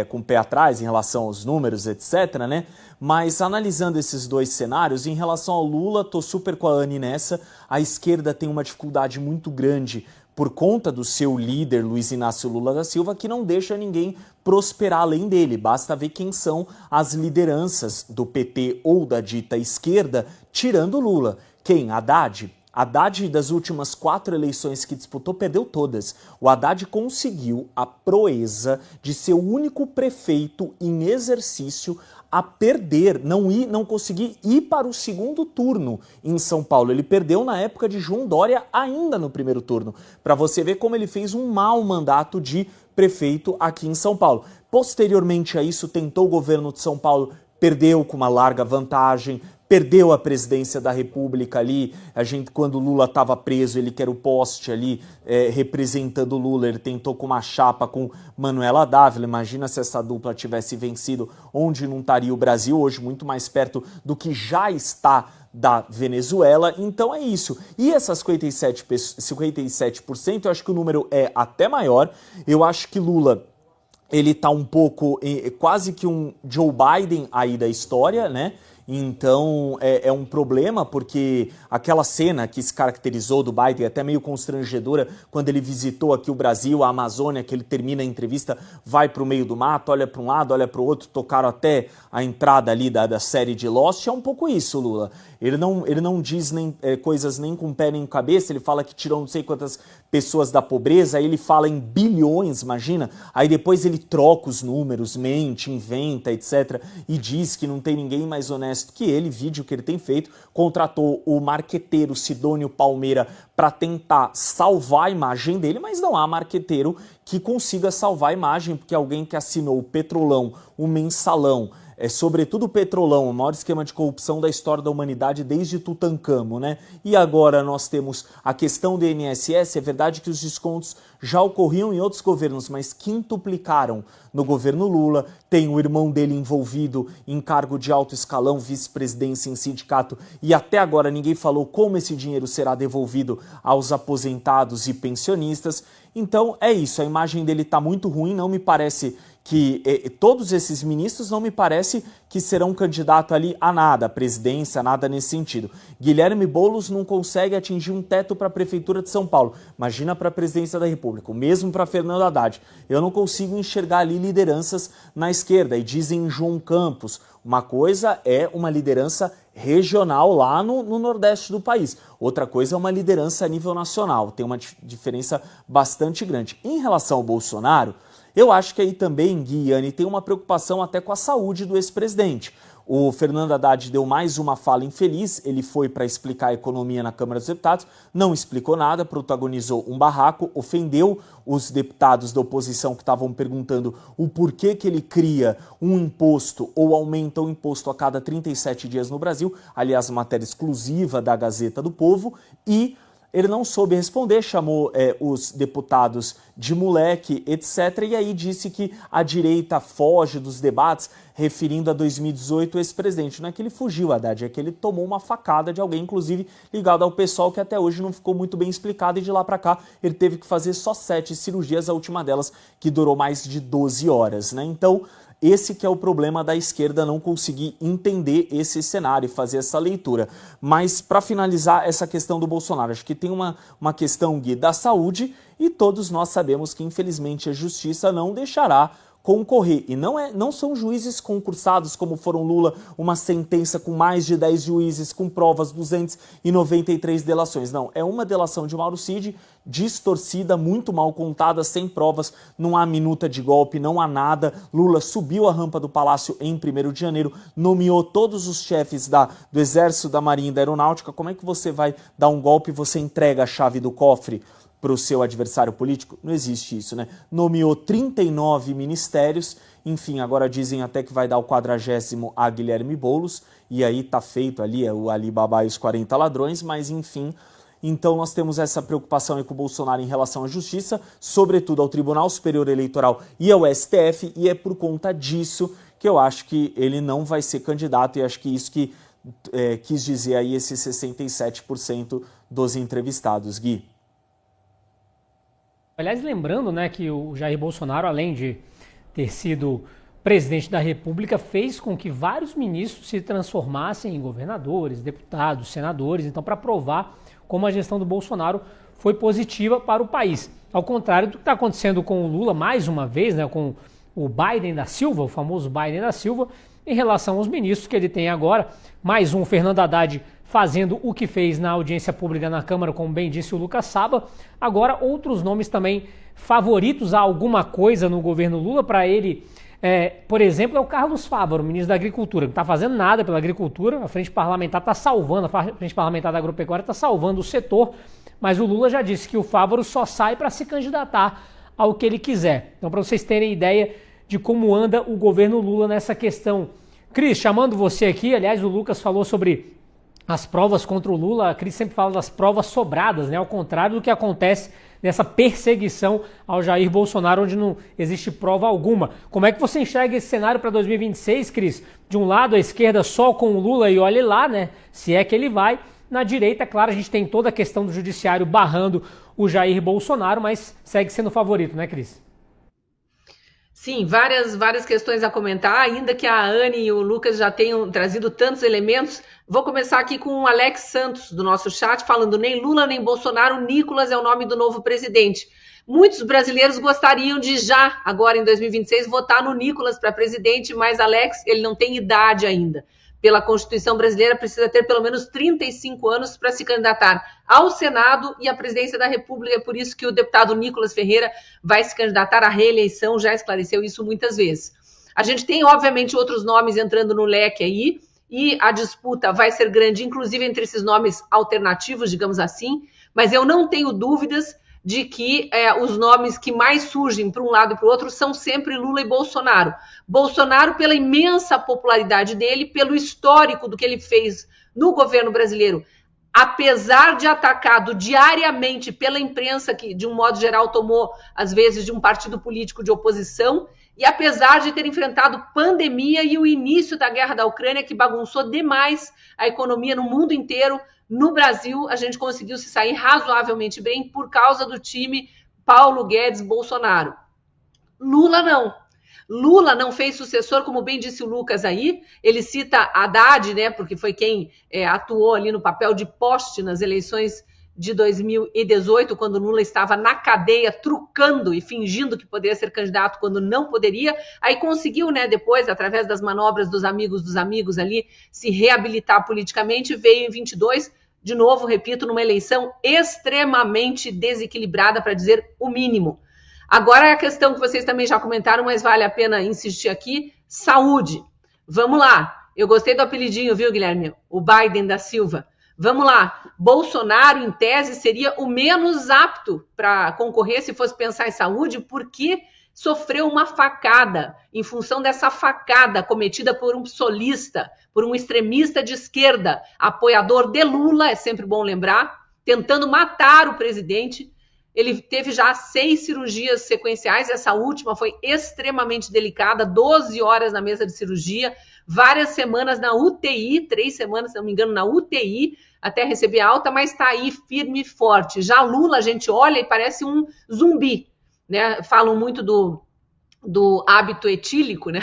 com o pé atrás em relação aos números, etc, né? Mas analisando esses dois cenários, em relação ao Lula, tô super com a Anne nessa. A esquerda tem uma dificuldade muito grande por conta do seu líder, Luiz Inácio Lula da Silva, que não deixa ninguém prosperar além dele. Basta ver quem são as lideranças do PT ou da dita esquerda, tirando Lula. Quem? Haddad? Haddad, das últimas 4 eleições que disputou, perdeu todas. O Haddad conseguiu a proeza de ser o único prefeito em exercício a perder, não conseguir ir para o segundo turno em São Paulo. Ele perdeu na época de João Dória ainda no primeiro turno, para você ver como ele fez um mau mandato de prefeito aqui em São Paulo. Posteriormente a isso, tentou o governo de São Paulo, perdeu com uma larga vantagem, perdeu a presidência da República ali, quando Lula estava preso, ele que era o poste ali, representando o Lula, ele tentou com uma chapa com Manuela Dávila. Imagina se essa dupla tivesse vencido, onde não estaria o Brasil hoje, muito mais perto do que já está da Venezuela. Então é isso. E essas 57%, eu acho que o número é até maior. Eu acho que Lula, ele tá um pouco, quase que um Joe Biden aí da história, né? Então é um problema, porque aquela cena que se caracterizou do Biden, até meio constrangedora, quando ele visitou aqui o Brasil, a Amazônia, que ele termina a entrevista, vai para o meio do mato, olha para um lado, olha para o outro, tocaram até a entrada ali da série de Lost. É um pouco isso, Lula. Ele não diz coisas nem com pé nem com cabeça, ele fala que tirou não sei quantas pessoas da pobreza, aí ele fala em bilhões, imagina, aí depois ele troca os números, mente, inventa, etc, e diz que não tem ninguém mais honesto que ele. Vídeo que ele tem feito, contratou o marqueteiro Sidônio Palmeira para tentar salvar a imagem dele, mas não há marqueteiro que consiga salvar a imagem, porque alguém que assinou o Petrolão, o Mensalão, sobretudo o Petrolão, o maior esquema de corrupção da história da humanidade desde Tutancâmon, né? E agora nós temos a questão do INSS. É verdade que os descontos já ocorriam em outros governos, mas quintuplicaram no governo Lula. Tem o irmão dele envolvido em cargo de alto escalão, vice-presidência em sindicato, e até agora ninguém falou como esse dinheiro será devolvido aos aposentados e pensionistas. Então é isso, a imagem dele está muito ruim. Não me parece que todos esses ministros, não me parece que serão candidato ali a nada, a presidência, nada nesse sentido. Guilherme Boulos não consegue atingir um teto para a Prefeitura de São Paulo. Imagina para a Presidência da República, o mesmo para Fernando Haddad. Eu não consigo enxergar ali lideranças na esquerda. E dizem João Campos, uma coisa é uma liderança regional lá no Nordeste do país. Outra coisa é uma liderança a nível nacional. Tem uma diferença bastante grande. Em relação ao Bolsonaro, eu acho que aí também, Guiane, tem uma preocupação até com a saúde do ex-presidente. O Fernando Haddad deu mais uma fala infeliz, ele foi para explicar a economia na Câmara dos Deputados, não explicou nada, protagonizou um barraco, ofendeu os deputados da oposição que estavam perguntando o porquê que ele cria um imposto ou aumenta o imposto a cada 37 dias no Brasil, aliás, matéria exclusiva da Gazeta do Povo, e ele não soube responder, chamou os deputados de moleque, etc. E aí disse que a direita foge dos debates, referindo a 2018 o ex-presidente. Não é que ele fugiu, Haddad, é que ele tomou uma facada de alguém, inclusive ligado ao PSOL, que até hoje não ficou muito bem explicado, e de lá para cá ele teve que fazer só 7 cirurgias, a última delas que durou mais de 12 horas, né? Então, esse que é o problema da esquerda, não conseguir entender esse cenário e fazer essa leitura. Mas, para finalizar essa questão do Bolsonaro, acho que tem uma questão, Gui, da saúde, e todos nós sabemos que, infelizmente, a justiça não deixará concorrer. E não são juízes concursados, como foram Lula, uma sentença com mais de 10 juízes, com provas, 293 delações. Não, é uma delação de Mauro Cid, distorcida, muito mal contada, sem provas, não há minuta de golpe, não há nada. Lula subiu a rampa do Palácio em 1º de janeiro, nomeou todos os chefes do Exército, da Marinha e da Aeronáutica. Como é que você vai dar um golpe e você entrega a chave do cofre para o seu adversário político? Não existe isso, né? Nomeou 39 ministérios, enfim, agora dizem até que vai dar o 40º a Guilherme Boulos, e aí tá feito ali o Alibaba e os 40 ladrões, mas enfim, Então nós temos essa preocupação aí com o Bolsonaro em relação à justiça, sobretudo ao Tribunal Superior Eleitoral e ao STF, e é por conta disso que eu acho que ele não vai ser candidato, e acho que isso que quis dizer aí esses 67% dos entrevistados. Gui. Aliás, lembrando, né, que o Jair Bolsonaro, além de ter sido presidente da República, fez com que vários ministros se transformassem em governadores, deputados, senadores, então para provar como a gestão do Bolsonaro foi positiva para o país. Ao contrário do que está acontecendo com o Lula, mais uma vez, né, com o Biden da Silva, o famoso Biden da Silva, em relação aos ministros que ele tem agora. Mais um, Fernando Haddad, fazendo o que fez na audiência pública na Câmara, como bem disse o Lucas Saba. Agora, outros nomes também favoritos a alguma coisa no governo Lula para ele. Por exemplo, é o Carlos Fávaro, ministro da Agricultura, que não está fazendo nada pela agricultura. A Frente Parlamentar está salvando, a Frente Parlamentar da Agropecuária está salvando o setor, mas o Lula já disse que o Fávaro só sai para se candidatar ao que ele quiser. Então, para vocês terem ideia de como anda o governo Lula nessa questão. Cris, chamando você aqui, aliás, o Lucas falou sobre as provas contra o Lula, a Cris sempre fala das provas sobradas, né? Ao contrário do que acontece nessa perseguição ao Jair Bolsonaro, onde não existe prova alguma. Como é que você enxerga esse cenário para 2026, Cris? De um lado, a esquerda só com o Lula e olhe lá, né? Se é que ele vai. Na direita, claro, a gente tem toda a questão do judiciário barrando o Jair Bolsonaro, mas segue sendo favorito, né, Cris? Sim, várias questões a comentar, ainda que a Anne e o Lucas já tenham trazido tantos elementos. Vou começar aqui com o Alex Santos, do nosso chat, falando nem Lula nem Bolsonaro, Nicolas é o nome do novo presidente. Muitos brasileiros gostariam de já, agora em 2026, votar no Nicolas para presidente, mas Alex, ele não tem idade ainda. Pela Constituição brasileira, precisa ter pelo menos 35 anos para se candidatar ao Senado e à presidência da República. É por isso que o deputado Nicolas Ferreira vai se candidatar à reeleição, já esclareceu isso muitas vezes. A gente tem, obviamente, outros nomes entrando no leque aí, e a disputa vai ser grande, inclusive entre esses nomes alternativos, digamos assim, mas eu não tenho dúvidas de que os nomes que mais surgem para um lado e para o outro são sempre Lula e Bolsonaro. Bolsonaro pela imensa popularidade dele, pelo histórico do que ele fez no governo brasileiro, apesar de atacado diariamente pela imprensa, que de um modo geral tomou, às vezes, de um partido político de oposição, e apesar de ter enfrentado pandemia e o início da guerra da Ucrânia, que bagunçou demais a economia no mundo inteiro. No Brasil, a gente conseguiu se sair razoavelmente bem por causa do time Paulo Guedes Bolsonaro. Lula não. Lula não fez sucessor, como bem disse o Lucas aí. Ele cita Haddad, né, porque foi quem atuou ali no papel de poste nas eleições de 2018, quando Lula estava na cadeia, trucando e fingindo que poderia ser candidato quando não poderia. Aí conseguiu, né, depois, através das manobras dos amigos ali, se reabilitar politicamente. Veio em 22, de novo, repito, numa eleição extremamente desequilibrada, para dizer o mínimo. Agora é a questão que vocês também já comentaram, mas vale a pena insistir aqui: saúde. Vamos lá. Eu gostei do apelidinho, viu, Guilherme? O Biden da Silva. Vamos lá, Bolsonaro, em tese, seria o menos apto para concorrer se fosse pensar em saúde, porque sofreu uma facada, em função dessa facada cometida por um psolista, por um extremista de esquerda, apoiador de Lula, é sempre bom lembrar, tentando matar o presidente. Ele teve já 6 cirurgias sequenciais, essa última foi extremamente delicada, 12 horas na mesa de cirurgia, várias semanas na UTI, 3 semanas, se não me engano, na UTI, até receber alta, mas está aí firme e forte. Já Lula, a gente olha e parece um zumbi, né? Falam muito do hábito etílico, né?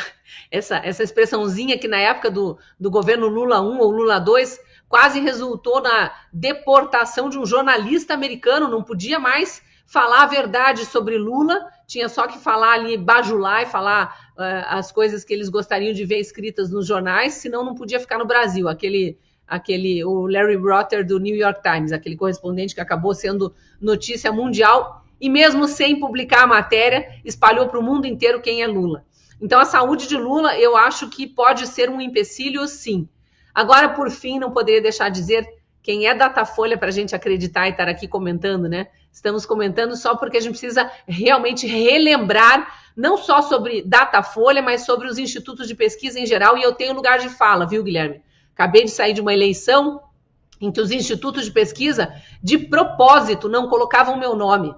Essa expressãozinha que na época do governo Lula 1 ou Lula 2 quase resultou na deportação de um jornalista americano, não podia mais falar a verdade sobre Lula, tinha só que falar ali, bajular e falar as coisas que eles gostariam de ver escritas nos jornais, senão não podia ficar no Brasil. O Larry Brotter do New York Times, aquele correspondente que acabou sendo notícia mundial, e mesmo sem publicar a matéria, espalhou para o mundo inteiro quem é Lula. Então a saúde de Lula, eu acho que pode ser um empecilho, sim. Agora, por fim, não poderia deixar de dizer quem é Datafolha para a gente acreditar e estar aqui comentando, né? Estamos comentando só porque a gente precisa realmente relembrar, não só sobre Datafolha, mas sobre os institutos de pesquisa em geral, e eu tenho lugar de fala, viu, Guilherme? Acabei de sair de uma eleição em que os institutos de pesquisa, de propósito, não colocavam meu nome.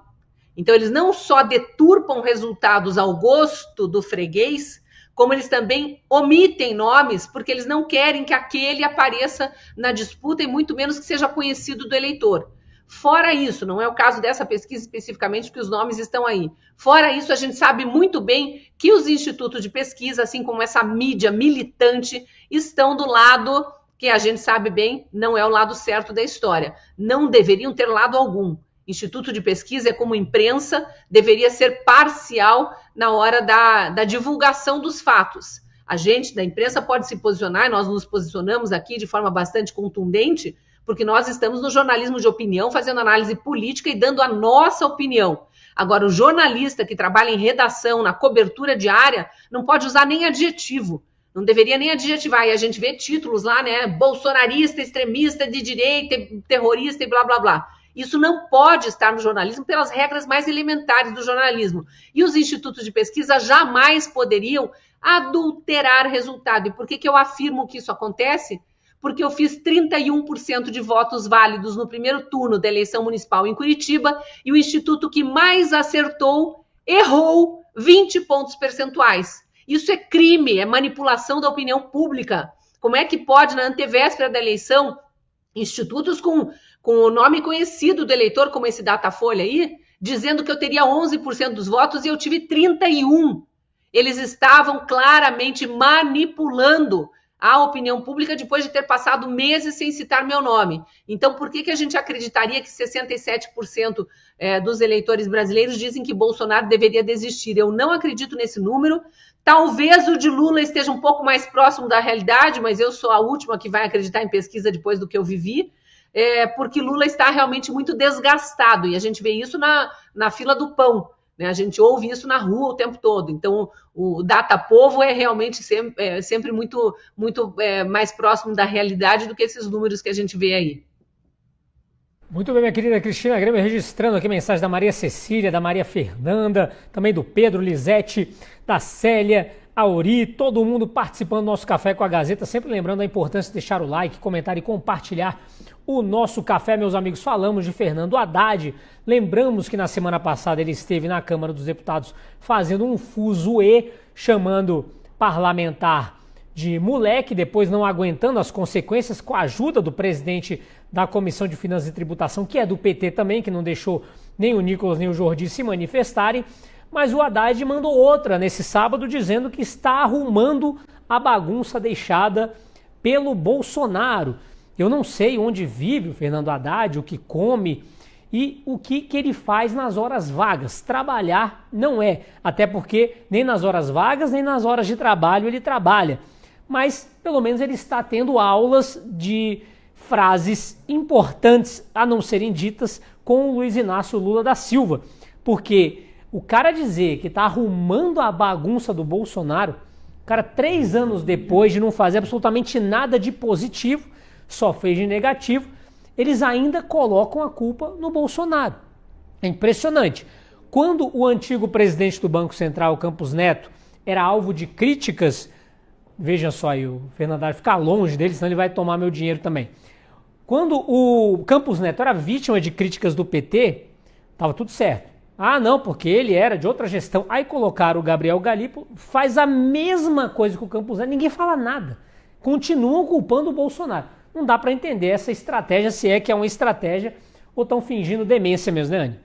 Então, eles não só deturpam resultados ao gosto do freguês, como eles também omitem nomes, porque eles não querem que aquele apareça na disputa e muito menos que seja conhecido do eleitor. Fora isso, não é o caso dessa pesquisa especificamente, porque os nomes estão aí. Fora isso, a gente sabe muito bem que os institutos de pesquisa, assim como essa mídia militante, estão do lado que a gente sabe bem não é o lado certo da história. Não deveriam ter lado algum. Instituto de pesquisa é como imprensa, deveria ser parcial na hora da divulgação dos fatos. A gente da imprensa pode se posicionar, e nós nos posicionamos aqui de forma bastante contundente, porque nós estamos no jornalismo de opinião, fazendo análise política e dando a nossa opinião. Agora, o jornalista que trabalha em redação, na cobertura diária, não pode usar nem adjetivo. Não deveria nem adjetivar. E a gente vê títulos lá, né? Bolsonarista, extremista, de direita, terrorista e blá, blá, blá. Isso não pode estar no jornalismo pelas regras mais elementares do jornalismo. E os institutos de pesquisa jamais poderiam adulterar resultado. E por que eu afirmo que isso acontece? Porque eu fiz 31% de votos válidos no primeiro turno da eleição municipal em Curitiba e o instituto que mais acertou errou 20 pontos percentuais. Isso é crime, é manipulação da opinião pública. Como é que pode, na antevéspera da eleição, institutos com o nome conhecido do eleitor, como esse Datafolha aí, dizendo que eu teria 11% dos votos e eu tive 31%. Eles estavam claramente manipulando a opinião pública depois de ter passado meses sem citar meu nome. Então, por que a gente acreditaria que 67% dos eleitores brasileiros dizem que Bolsonaro deveria desistir? Eu não acredito nesse número. Talvez o de Lula esteja um pouco mais próximo da realidade, mas eu sou a última que vai acreditar em pesquisa depois do que eu vivi, porque Lula está realmente muito desgastado, e a gente vê isso na fila do pão, né? A gente ouve isso na rua o tempo todo. Então, o Datapovo é realmente sempre muito, muito mais próximo da realidade do que esses números que a gente vê aí. Muito bem, minha querida Cristina Grêmio, registrando aqui mensagem da Maria Cecília, da Maria Fernanda, também do Pedro, Lisete, da Célia, Auri, todo mundo participando do nosso Café com a Gazeta, sempre lembrando a importância de deixar o like, comentar e compartilhar o nosso café, meus amigos. Falamos de Fernando Haddad, lembramos que na semana passada ele esteve na Câmara dos Deputados fazendo um fuzuê, chamando parlamentar de moleque, depois não aguentando as consequências, com a ajuda do presidente da Comissão de Finanças e Tributação, que é do PT também, que não deixou nem o Nicolas nem o Jordi se manifestarem. Mas o Haddad mandou outra nesse sábado, dizendo que está arrumando a bagunça deixada pelo Bolsonaro. Eu não sei onde vive o Fernando Haddad, o que come e o que ele faz nas horas vagas. Trabalhar não é, até porque nem nas horas vagas, nem nas horas de trabalho ele trabalha. Mas pelo menos ele está tendo aulas de frases importantes a não serem ditas com o Luiz Inácio Lula da Silva. Porque o cara dizer que está arrumando a bagunça do Bolsonaro, o cara 3 anos depois de não fazer absolutamente nada de positivo, só fez de negativo, eles ainda colocam a culpa no Bolsonaro. É impressionante. Quando o antigo presidente do Banco Central, Campos Neto, era alvo de críticas, vejam só aí, o Fernando Haddad fica longe dele, senão ele vai tomar meu dinheiro também. Quando o Campos Neto era vítima de críticas do PT, estava tudo certo. Ah, não, porque ele era de outra gestão. Aí colocaram o Gabriel Gallipo, faz a mesma coisa que o Campos Neto, ninguém fala nada. Continuam culpando o Bolsonaro. Não dá para entender essa estratégia, se é que é uma estratégia, ou estão fingindo demência mesmo, né, Anny?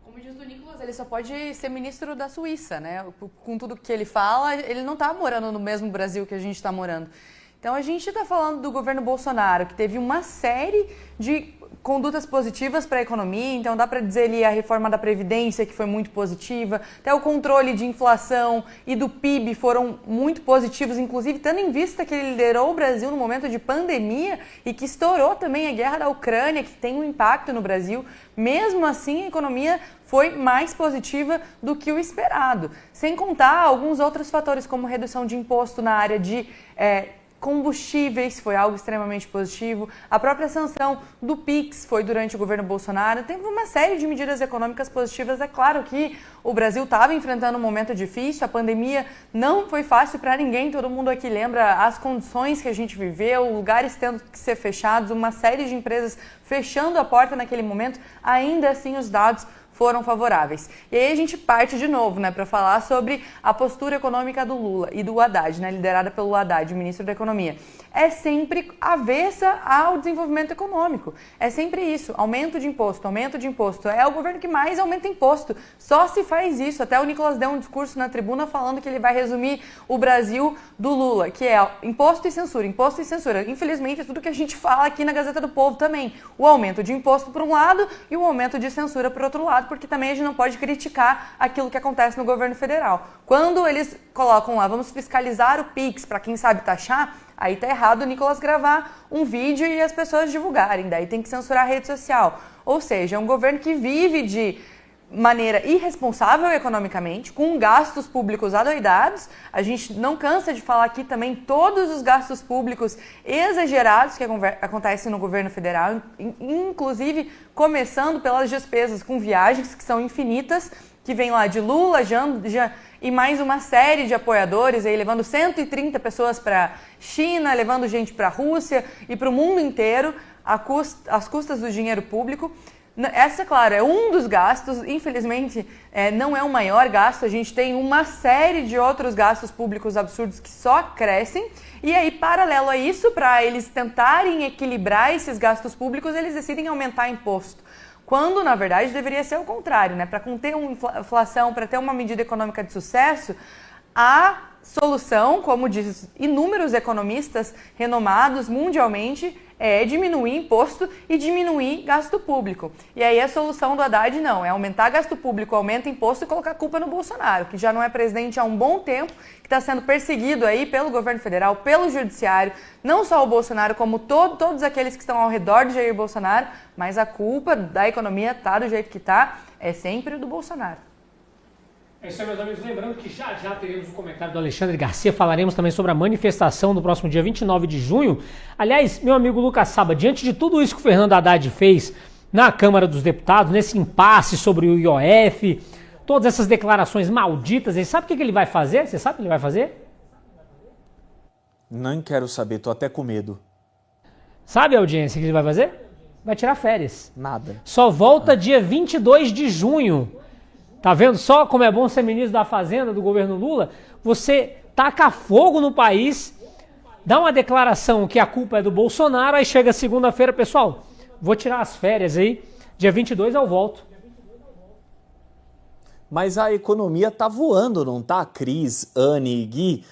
Como diz o Nicolas, ele só pode ser ministro da Suíça, né? Com tudo que ele fala, ele não está morando no mesmo Brasil que a gente está morando. Então a gente está falando do governo Bolsonaro, que teve uma série de condutas positivas para a economia, então dá para dizer ali a reforma da Previdência, que foi muito positiva, até o controle de inflação e do PIB foram muito positivos, inclusive tendo em vista que ele liderou o Brasil no momento de pandemia e que estourou também a guerra da Ucrânia, que tem um impacto no Brasil. Mesmo assim, a economia foi mais positiva do que o esperado, sem contar alguns outros fatores, como redução de imposto na área de Combustíveis foi algo extremamente positivo. A própria sanção do PIX foi durante o governo Bolsonaro. Teve uma série de medidas econômicas positivas. É claro que o Brasil estava enfrentando um momento difícil, a pandemia não foi fácil para ninguém. Todo mundo aqui lembra as condições que a gente viveu, lugares tendo que ser fechados, uma série de empresas fechando a porta naquele momento. Ainda assim, os dados foram favoráveis. E aí a gente parte de novo, para falar sobre a postura econômica do Lula e do Haddad, liderada pelo Haddad, o ministro da Economia. É sempre avessa ao desenvolvimento econômico. É sempre isso, aumento de imposto. É o governo que mais aumenta imposto. Só se faz isso. Até o Nicolas deu um discurso na tribuna falando que ele vai resumir o Brasil do Lula, que é imposto e censura, imposto e censura. Infelizmente, é tudo que a gente fala aqui na Gazeta do Povo também. O aumento de imposto por um lado e o aumento de censura por outro lado, porque também a gente não pode criticar aquilo que acontece no governo federal. Quando eles colocam lá, vamos fiscalizar o PIX, para quem sabe taxar, aí tá errado o Nicolas gravar um vídeo e as pessoas divulgarem, daí tem que censurar a rede social. Ou seja, é um governo que vive de maneira irresponsável economicamente, com gastos públicos adoidados. A gente não cansa de falar aqui também todos os gastos públicos exagerados que acontecem no governo federal, inclusive começando pelas despesas com viagens que são infinitas, que vem lá de Lula, Janja e mais uma série de apoiadores, aí levando 130 pessoas para China, levando gente para a Rússia e para o mundo inteiro, às custas do dinheiro público. Essa, claro, é um dos gastos, infelizmente não é o maior gasto, a gente tem uma série de outros gastos públicos absurdos que só crescem, e aí, paralelo a isso, para eles tentarem equilibrar esses gastos públicos, eles decidem aumentar imposto. Quando, na verdade, deveria ser o contrário, para conter uma inflação, para ter uma medida econômica de sucesso, a solução, como diz inúmeros economistas renomados mundialmente, é diminuir imposto e diminuir gasto público. E aí a solução do Haddad não, é aumentar gasto público, aumenta imposto e colocar a culpa no Bolsonaro, que já não é presidente há um bom tempo, que está sendo perseguido aí pelo governo federal, pelo judiciário, não só o Bolsonaro, como todos aqueles que estão ao redor de Jair Bolsonaro, mas a culpa da economia tá do jeito que tá, é sempre do Bolsonaro. É isso aí, meus amigos. Lembrando que já teremos o comentário do Alexandre Garcia. Falaremos também sobre a manifestação do próximo dia 29 de junho. Aliás, meu amigo Lucas Saba, diante de tudo isso que o Fernando Haddad fez na Câmara dos Deputados, nesse impasse sobre o IOF, todas essas declarações malditas, ele sabe o que ele vai fazer? Você sabe o que ele vai fazer? Não quero saber, tô até com medo. Sabe, audiência, o que ele vai fazer? Vai tirar férias. Nada. Só volta dia 22 de junho. Tá vendo só como é bom ser ministro da Fazenda do governo Lula? Você taca fogo no país, dá uma declaração que a culpa é do Bolsonaro, aí chega segunda-feira, pessoal, vou tirar as férias aí, dia 22 eu volto. Mas a economia tá voando, não tá? Cris, Anne, Gui,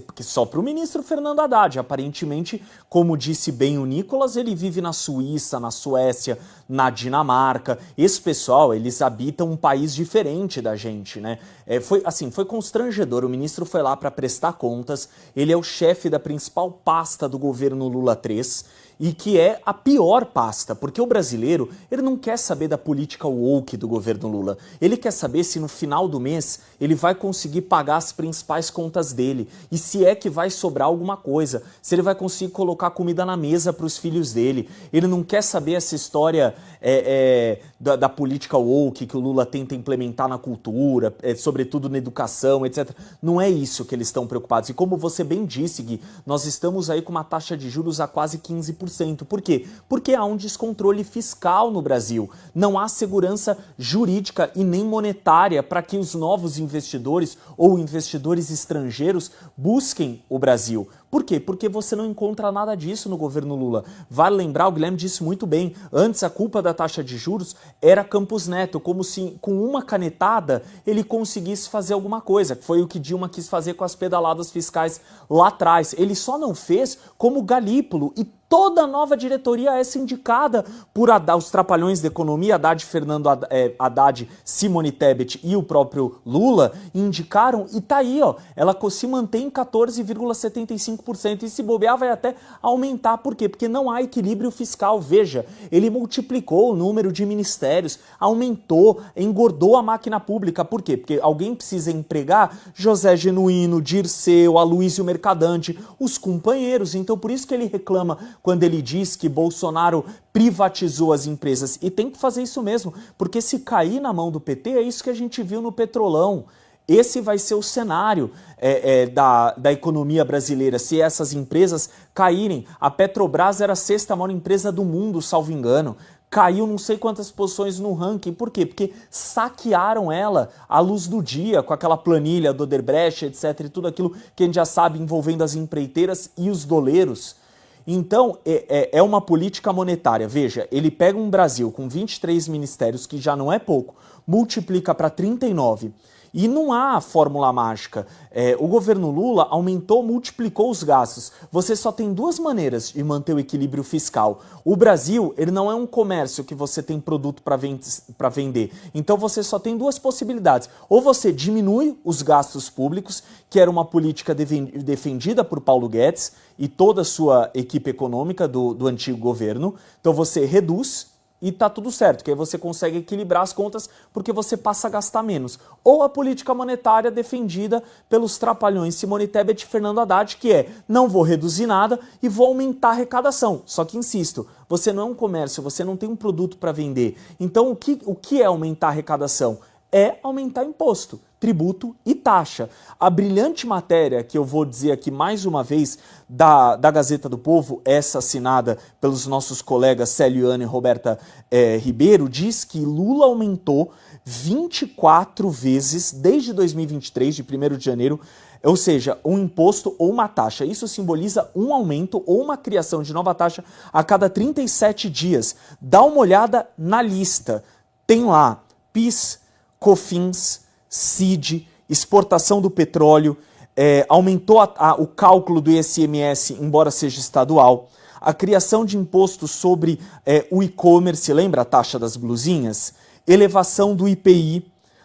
porque só para o ministro Fernando Haddad. Aparentemente, como disse bem o Nicolas, ele vive na Suíça, na Suécia, na Dinamarca. Esse pessoal, eles habitam um país diferente da gente, né? Foi constrangedor. O ministro foi lá para prestar contas. Ele é o chefe da principal pasta do governo Lula III. E que é a pior pasta, porque o brasileiro ele não quer saber da política woke do governo Lula. Ele quer saber se no final do mês ele vai conseguir pagar as principais contas dele e se é que vai sobrar alguma coisa, se ele vai conseguir colocar comida na mesa para os filhos dele. Ele não quer saber essa história da política woke que o Lula tenta implementar na cultura, sobretudo na educação, etc. Não é isso que eles estão preocupados. E como você bem disse, Gui, nós estamos aí com uma taxa de juros a quase 15%. Por quê? Porque há um descontrole fiscal no Brasil. Não há segurança jurídica e nem monetária para que os novos investidores ou investidores estrangeiros busquem o Brasil. Por quê? Porque você não encontra nada disso no governo Lula. Vale lembrar, o Guilherme disse muito bem, antes a culpa da taxa de juros era Campos Neto, como se com uma canetada ele conseguisse fazer alguma coisa, que foi o que Dilma quis fazer com as pedaladas fiscais lá atrás. Ele só não fez como Galípolo e Toda a nova diretoria é sindicada por os trapalhões da economia, Fernando Haddad, Simone Tebet e o próprio Lula indicaram, e tá aí, ó, ela se mantém em 14,75% e se bobear vai até aumentar. Por quê? Porque não há equilíbrio fiscal. Veja, ele multiplicou o número de ministérios, aumentou, engordou a máquina pública. Por quê? Porque alguém precisa empregar José Genuíno, Dirceu, Aloysio Mercadante, os companheiros. Então por isso que ele reclama quando ele diz que Bolsonaro privatizou as empresas. E tem que fazer isso mesmo, porque se cair na mão do PT, é isso que a gente viu no Petrolão. Esse vai ser o cenário da economia brasileira, se essas empresas caírem. A Petrobras era a 6ª maior empresa do mundo, salvo engano. Caiu não sei quantas posições no ranking. Por quê? Porque saquearam ela à luz do dia, com aquela planilha do Odebrecht, etc. E tudo aquilo que a gente já sabe envolvendo as empreiteiras e os doleiros. Então, é uma política monetária. Veja, ele pega um Brasil com 23 ministérios, que já não é pouco, multiplica para 39. E não há fórmula mágica. O governo Lula aumentou, multiplicou os gastos. Você só tem duas maneiras de manter o equilíbrio fiscal. O Brasil, ele não é um comércio que você tem produto para vender. Então você só tem duas possibilidades. Ou você diminui os gastos públicos, que era uma política defendida por Paulo Guedes e toda a sua equipe econômica do antigo governo. Então você reduz e tá tudo certo, que aí você consegue equilibrar as contas porque você passa a gastar menos. Ou a política monetária defendida pelos trapalhões Simone Tebet e Fernando Haddad, que é, não vou reduzir nada e vou aumentar a arrecadação. Só que, insisto, você não é um comércio, você não tem um produto para vender. Então, o que é aumentar a arrecadação? É aumentar imposto, tributo e taxa. A brilhante matéria, que eu vou dizer aqui mais uma vez, da Gazeta do Povo, essa assinada pelos nossos colegas Célio Iane e Roberta Ribeiro, diz que Lula aumentou 24 vezes desde 2023, de 1º de janeiro, ou seja, um imposto ou uma taxa. Isso simboliza um aumento ou uma criação de nova taxa a cada 37 dias. Dá uma olhada na lista. Tem lá PIS, COFINS, CID, exportação do petróleo, aumentou o cálculo do ICMS, embora seja estadual, a criação de imposto sobre o e-commerce, lembra a taxa das blusinhas? Elevação do IPI,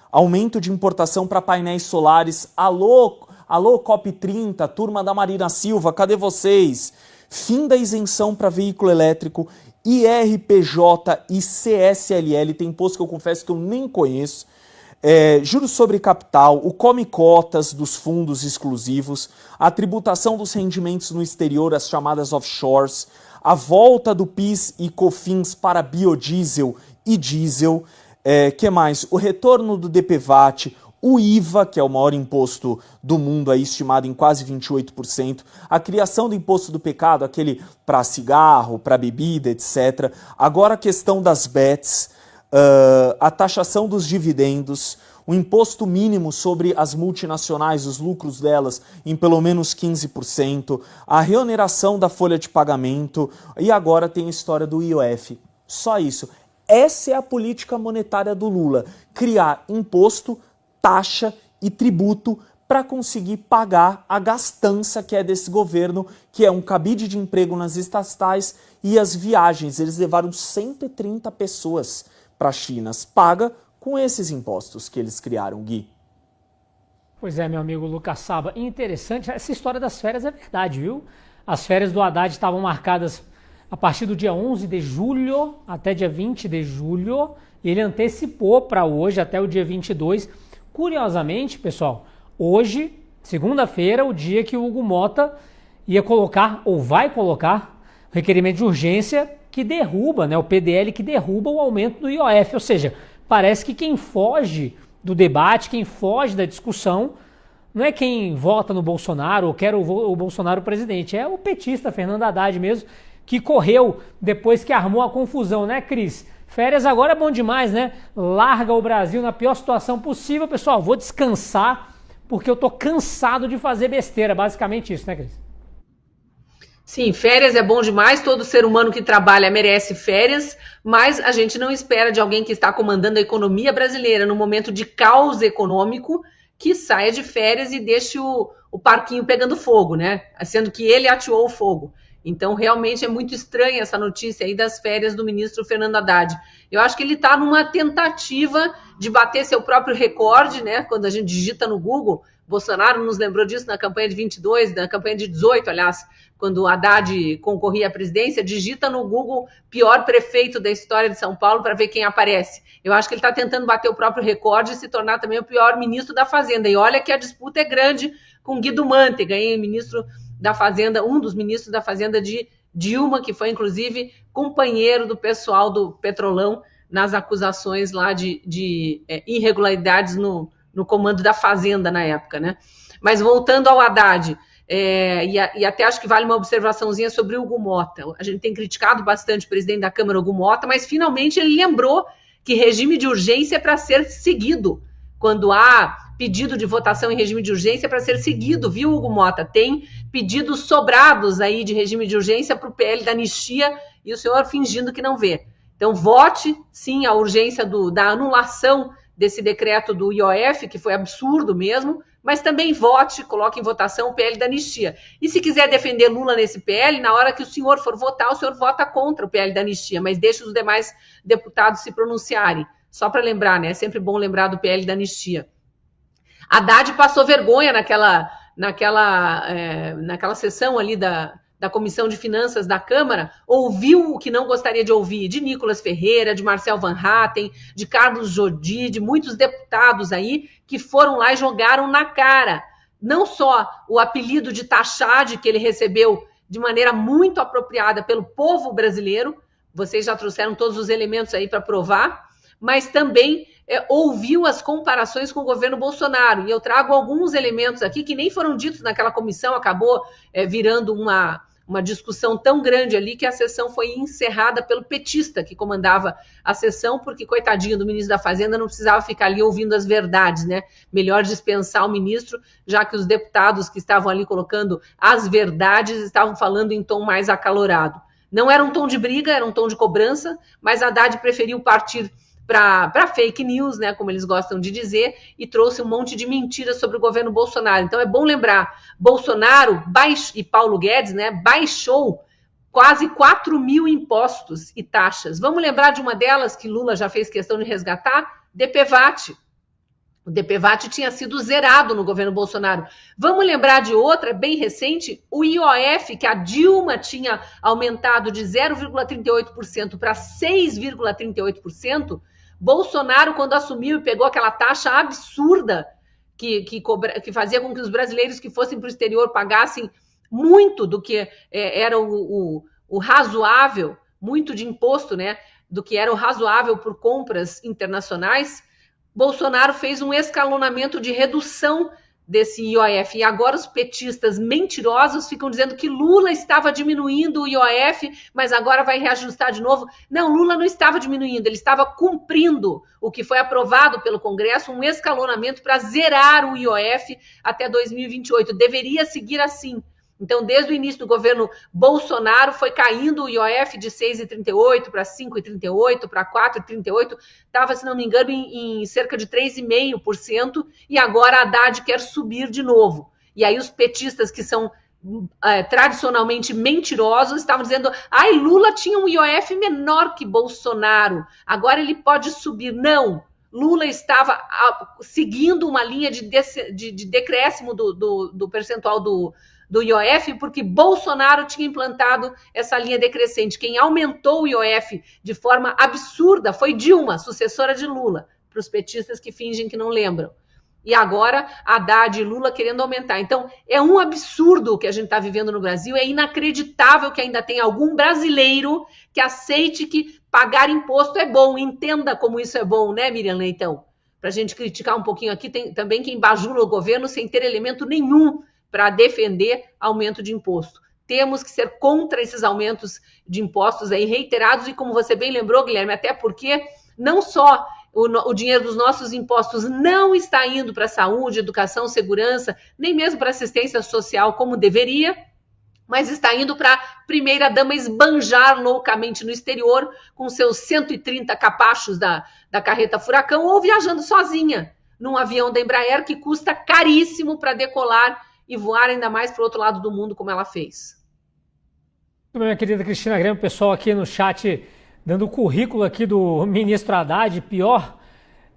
aumento de importação para painéis solares, alô COP30, turma da Marina Silva, cadê vocês? Fim da isenção para veículo elétrico, IRPJ e CSLL, tem imposto que eu confesso que eu nem conheço, juros sobre capital, o come-cotas dos fundos exclusivos, a tributação dos rendimentos no exterior, as chamadas offshores, a volta do PIS e COFINS para biodiesel e diesel, que mais? O retorno do DPVAT, o IVA, que é o maior imposto do mundo, aí, estimado em quase 28%, a criação do imposto do pecado, aquele para cigarro, para bebida, etc. Agora a questão das bets, a taxação dos dividendos, o imposto mínimo sobre as multinacionais, os lucros delas, em pelo menos 15%, a reoneração da folha de pagamento e agora tem a história do IOF. Só isso. Essa é a política monetária do Lula, criar imposto, taxa e tributo para conseguir pagar a gastança que é desse governo, que é um cabide de emprego nas estatais e as viagens. Eles levaram 130 pessoas para a China, paga com esses impostos que eles criaram, Gui. Pois é, meu amigo Lucas Saba, interessante, essa história das férias é verdade, viu? As férias do Haddad estavam marcadas a partir do dia 11 de julho até dia 20 de julho, e ele antecipou para hoje, até o dia 22. Curiosamente, pessoal, hoje, segunda-feira, o dia que o Hugo Mota ia colocar, ou vai colocar, requerimento de urgência que derruba, né, o PDL que derruba o aumento do IOF, ou seja, parece que quem foge do debate, quem foge da discussão, não é quem vota no Bolsonaro ou quer o Bolsonaro presidente, é o petista Fernando Haddad mesmo, que correu depois que armou a confusão, né, Cris? Férias agora é bom demais, né? Larga o Brasil na pior situação possível, pessoal, vou descansar porque eu tô cansado de fazer besteira, basicamente isso, né, Cris? Sim, férias é bom demais, todo ser humano que trabalha merece férias, mas a gente não espera de alguém que está comandando a economia brasileira no momento de caos econômico que saia de férias e deixe o parquinho pegando fogo, né? Sendo que ele ateou o fogo. Então, realmente é muito estranha essa notícia aí das férias do ministro Fernando Haddad. Eu acho que ele está numa tentativa de bater seu próprio recorde, né? Quando a gente digita no Google, Bolsonaro nos lembrou disso na campanha de 22, na campanha de 18, aliás, quando o Haddad concorria à presidência, digita no Google pior prefeito da história de São Paulo para ver quem aparece. Eu acho que ele está tentando bater o próprio recorde e se tornar também o pior ministro da Fazenda. E olha que a disputa é grande com Guido Mantega, ministro da Fazenda, um dos ministros da Fazenda de Dilma, que foi, inclusive, companheiro do pessoal do Petrolão nas acusações lá de irregularidades no comando da Fazenda na época, né? Mas voltando ao Haddad, e até acho que vale uma observaçãozinha sobre o Hugo Mota. A gente tem criticado bastante o presidente da Câmara, Hugo Mota, mas finalmente ele lembrou que regime de urgência é para ser seguido. Quando há pedido de votação em regime de urgência, é para ser seguido, viu, Hugo Mota? Tem pedidos sobrados aí de regime de urgência para o PL da anistia e o senhor fingindo que não vê. Então, vote, sim, a urgência da anulação desse decreto do IOF, que foi absurdo mesmo, mas também vote, coloque em votação o PL da anistia. E se quiser defender Lula nesse PL, na hora que o senhor for votar, o senhor vota contra o PL da anistia, mas deixe os demais deputados se pronunciarem. Só para lembrar, né? É sempre bom lembrar do PL da anistia. Haddad passou vergonha naquela sessão ali da Comissão de Finanças da Câmara, ouviu o que não gostaria de ouvir de Nicolas Ferreira, de Marcel Van Hatten, de Carlos Jodi, de muitos deputados aí que foram lá e jogaram na cara, não só o apelido de taxade que ele recebeu de maneira muito apropriada pelo povo brasileiro, vocês já trouxeram todos os elementos aí para provar, mas também ouviu as comparações com o governo Bolsonaro. E eu trago alguns elementos aqui que nem foram ditos naquela comissão, acabou virando uma discussão tão grande ali que a sessão foi encerrada pelo petista que comandava a sessão, porque, coitadinho do ministro da Fazenda, não precisava ficar ali ouvindo as verdades, né? Melhor dispensar o ministro, já que os deputados que estavam ali colocando as verdades estavam falando em tom mais acalorado. Não era um tom de briga, era um tom de cobrança, mas Haddad preferiu partir para fake news, né, como eles gostam de dizer, e trouxe um monte de mentiras sobre o governo Bolsonaro. Então é bom lembrar, Bolsonaro e Paulo Guedes, né, baixou quase 4.000 impostos e taxas. Vamos lembrar de uma delas que Lula já fez questão de resgatar? DPVAT. O DPVAT tinha sido zerado no governo Bolsonaro. Vamos lembrar de outra, bem recente, o IOF, que a Dilma tinha aumentado de 0,38% para 6,38%. Bolsonaro, quando assumiu e pegou aquela taxa absurda que fazia com que os brasileiros que fossem para o exterior pagassem muito do que era o razoável, muito de imposto, né, do que era o razoável por compras internacionais, Bolsonaro fez um escalonamento de redução desse IOF. E agora os petistas mentirosos ficam dizendo que Lula estava diminuindo o IOF, mas agora vai reajustar de novo. Não, Lula não estava diminuindo, ele estava cumprindo o que foi aprovado pelo Congresso, um escalonamento para zerar o IOF até 2028. Deveria seguir assim. Então, desde o início do governo Bolsonaro, foi caindo o IOF de 6,38 para 5,38, para 4,38, estava, se não me engano, em cerca de 3,5%, e agora a Haddad quer subir de novo. E aí os petistas, que são tradicionalmente mentirosos, estavam dizendo, Lula tinha um IOF menor que Bolsonaro, agora ele pode subir. Não, Lula estava seguindo uma linha de decréscimo do percentual do IOF, porque Bolsonaro tinha implantado essa linha decrescente. Quem aumentou o IOF de forma absurda foi Dilma, sucessora de Lula, para os petistas que fingem que não lembram. E agora, Haddad e Lula querendo aumentar. Então, é um absurdo o que a gente está vivendo no Brasil. É inacreditável que ainda tem algum brasileiro que aceite que pagar imposto é bom. Entenda como isso é bom, né, Miriam Leitão? Para a gente criticar um pouquinho aqui, tem também quem bajula o governo sem ter elemento nenhum para defender aumento de imposto. Temos que ser contra esses aumentos de impostos aí reiterados, e como você bem lembrou, Guilherme, até porque não só o dinheiro dos nossos impostos não está indo para saúde, educação, segurança, nem mesmo para assistência social como deveria, mas está indo para a primeira-dama esbanjar loucamente no exterior com seus 130 capachos da carreta furacão, ou viajando sozinha num avião da Embraer que custa caríssimo para decolar e voar ainda mais para o outro lado do mundo, como ela fez. Muito bem, minha querida Cristina Grêmio, o pessoal aqui no chat dando o currículo aqui do ministro Haddad, pior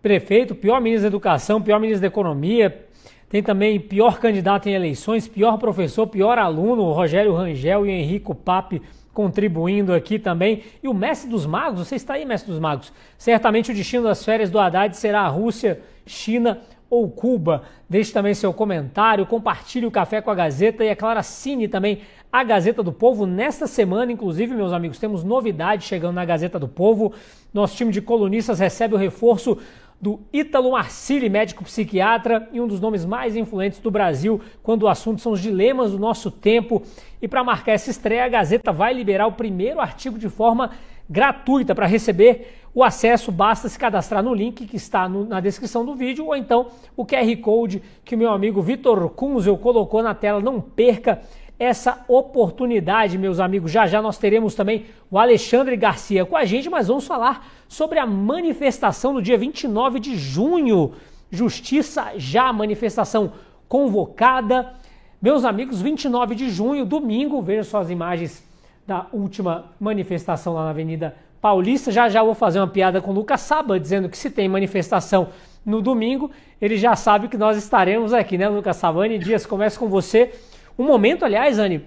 prefeito, pior ministro da Educação, pior ministro da Economia, tem também pior candidato em eleições, pior professor, pior aluno, o Rogério Rangel e o Henrico Pape contribuindo aqui também. E o mestre dos magos, você está aí, mestre dos magos? Certamente o destino das férias do Haddad será a Rússia, China ou Cuba. Deixe também seu comentário, compartilhe o Café com a Gazeta e, é claro, assine também a Gazeta do Povo. Nesta semana, inclusive, meus amigos, temos novidade chegando na Gazeta do Povo. Nosso time de colunistas recebe o reforço do Ítalo Marcilli, médico psiquiatra e um dos nomes mais influentes do Brasil quando o assunto são os dilemas do nosso tempo. E para marcar essa estreia, a Gazeta vai liberar o primeiro artigo de forma gratuita. Para receber o acesso, basta se cadastrar no link que está na descrição do vídeo ou então o QR Code que o meu amigo Vitor Kunzel colocou na tela. Não perca essa oportunidade, meus amigos. Já já nós teremos também o Alexandre Garcia com a gente, mas vamos falar sobre a manifestação do dia 29 de junho. Justiça já, manifestação convocada. Meus amigos, 29 de junho, domingo, veja só as imagens da última manifestação lá na Avenida Paulista. Já já vou fazer uma piada com o Lucas Saba, dizendo que se tem manifestação no domingo, ele já sabe que nós estaremos aqui, né, Lucas Sabani? Dias, começa com você. Um momento, aliás, Anny,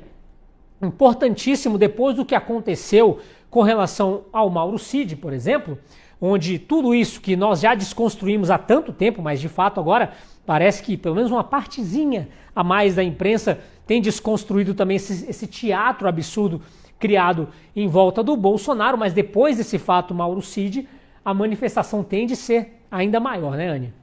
importantíssimo depois do que aconteceu com relação ao Mauro Cid, por exemplo, onde tudo isso que nós já desconstruímos há tanto tempo, mas de fato agora parece que pelo menos uma partezinha a mais da imprensa tem desconstruído também esse teatro absurdo criado em volta do Bolsonaro, mas depois desse fato Mauro Cid, a manifestação tende a ser ainda maior, né, Anny?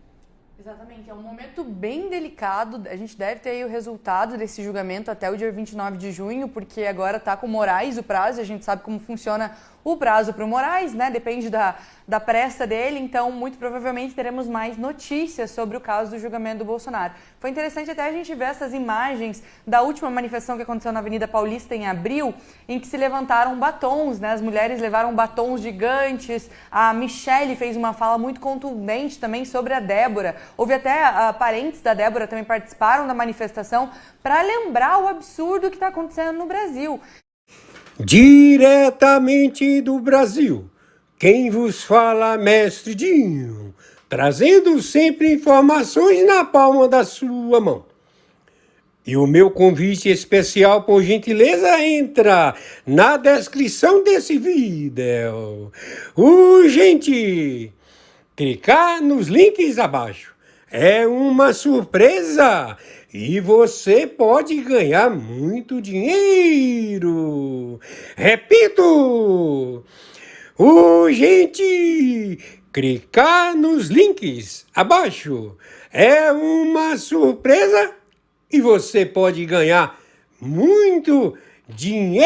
Exatamente, é um momento bem delicado, a gente deve ter aí o resultado desse julgamento até o dia 29 de junho, porque agora está com o Moraes o prazo, a gente sabe como funciona o prazo para o Moraes, né? Depende da pressa dele, então muito provavelmente teremos mais notícias sobre o caso do julgamento do Bolsonaro. Foi interessante até a gente ver essas imagens da última manifestação que aconteceu na Avenida Paulista em abril, em que se levantaram batons, né? As mulheres levaram batons gigantes, a Michelle fez uma fala muito contundente também sobre a Débora. Houve até parentes da Débora também participaram da manifestação para lembrar o absurdo que está acontecendo no Brasil. Diretamente do Brasil, quem vos fala, mestre Dinho, trazendo sempre informações na palma da sua mão. E o meu convite especial, por gentileza, entra na descrição desse vídeo. Urgente! Clicar nos links abaixo. É uma surpresa e você pode ganhar muito dinheiro. Repito, urgente, clicar nos links abaixo. É uma surpresa e você pode ganhar muito dinheiro.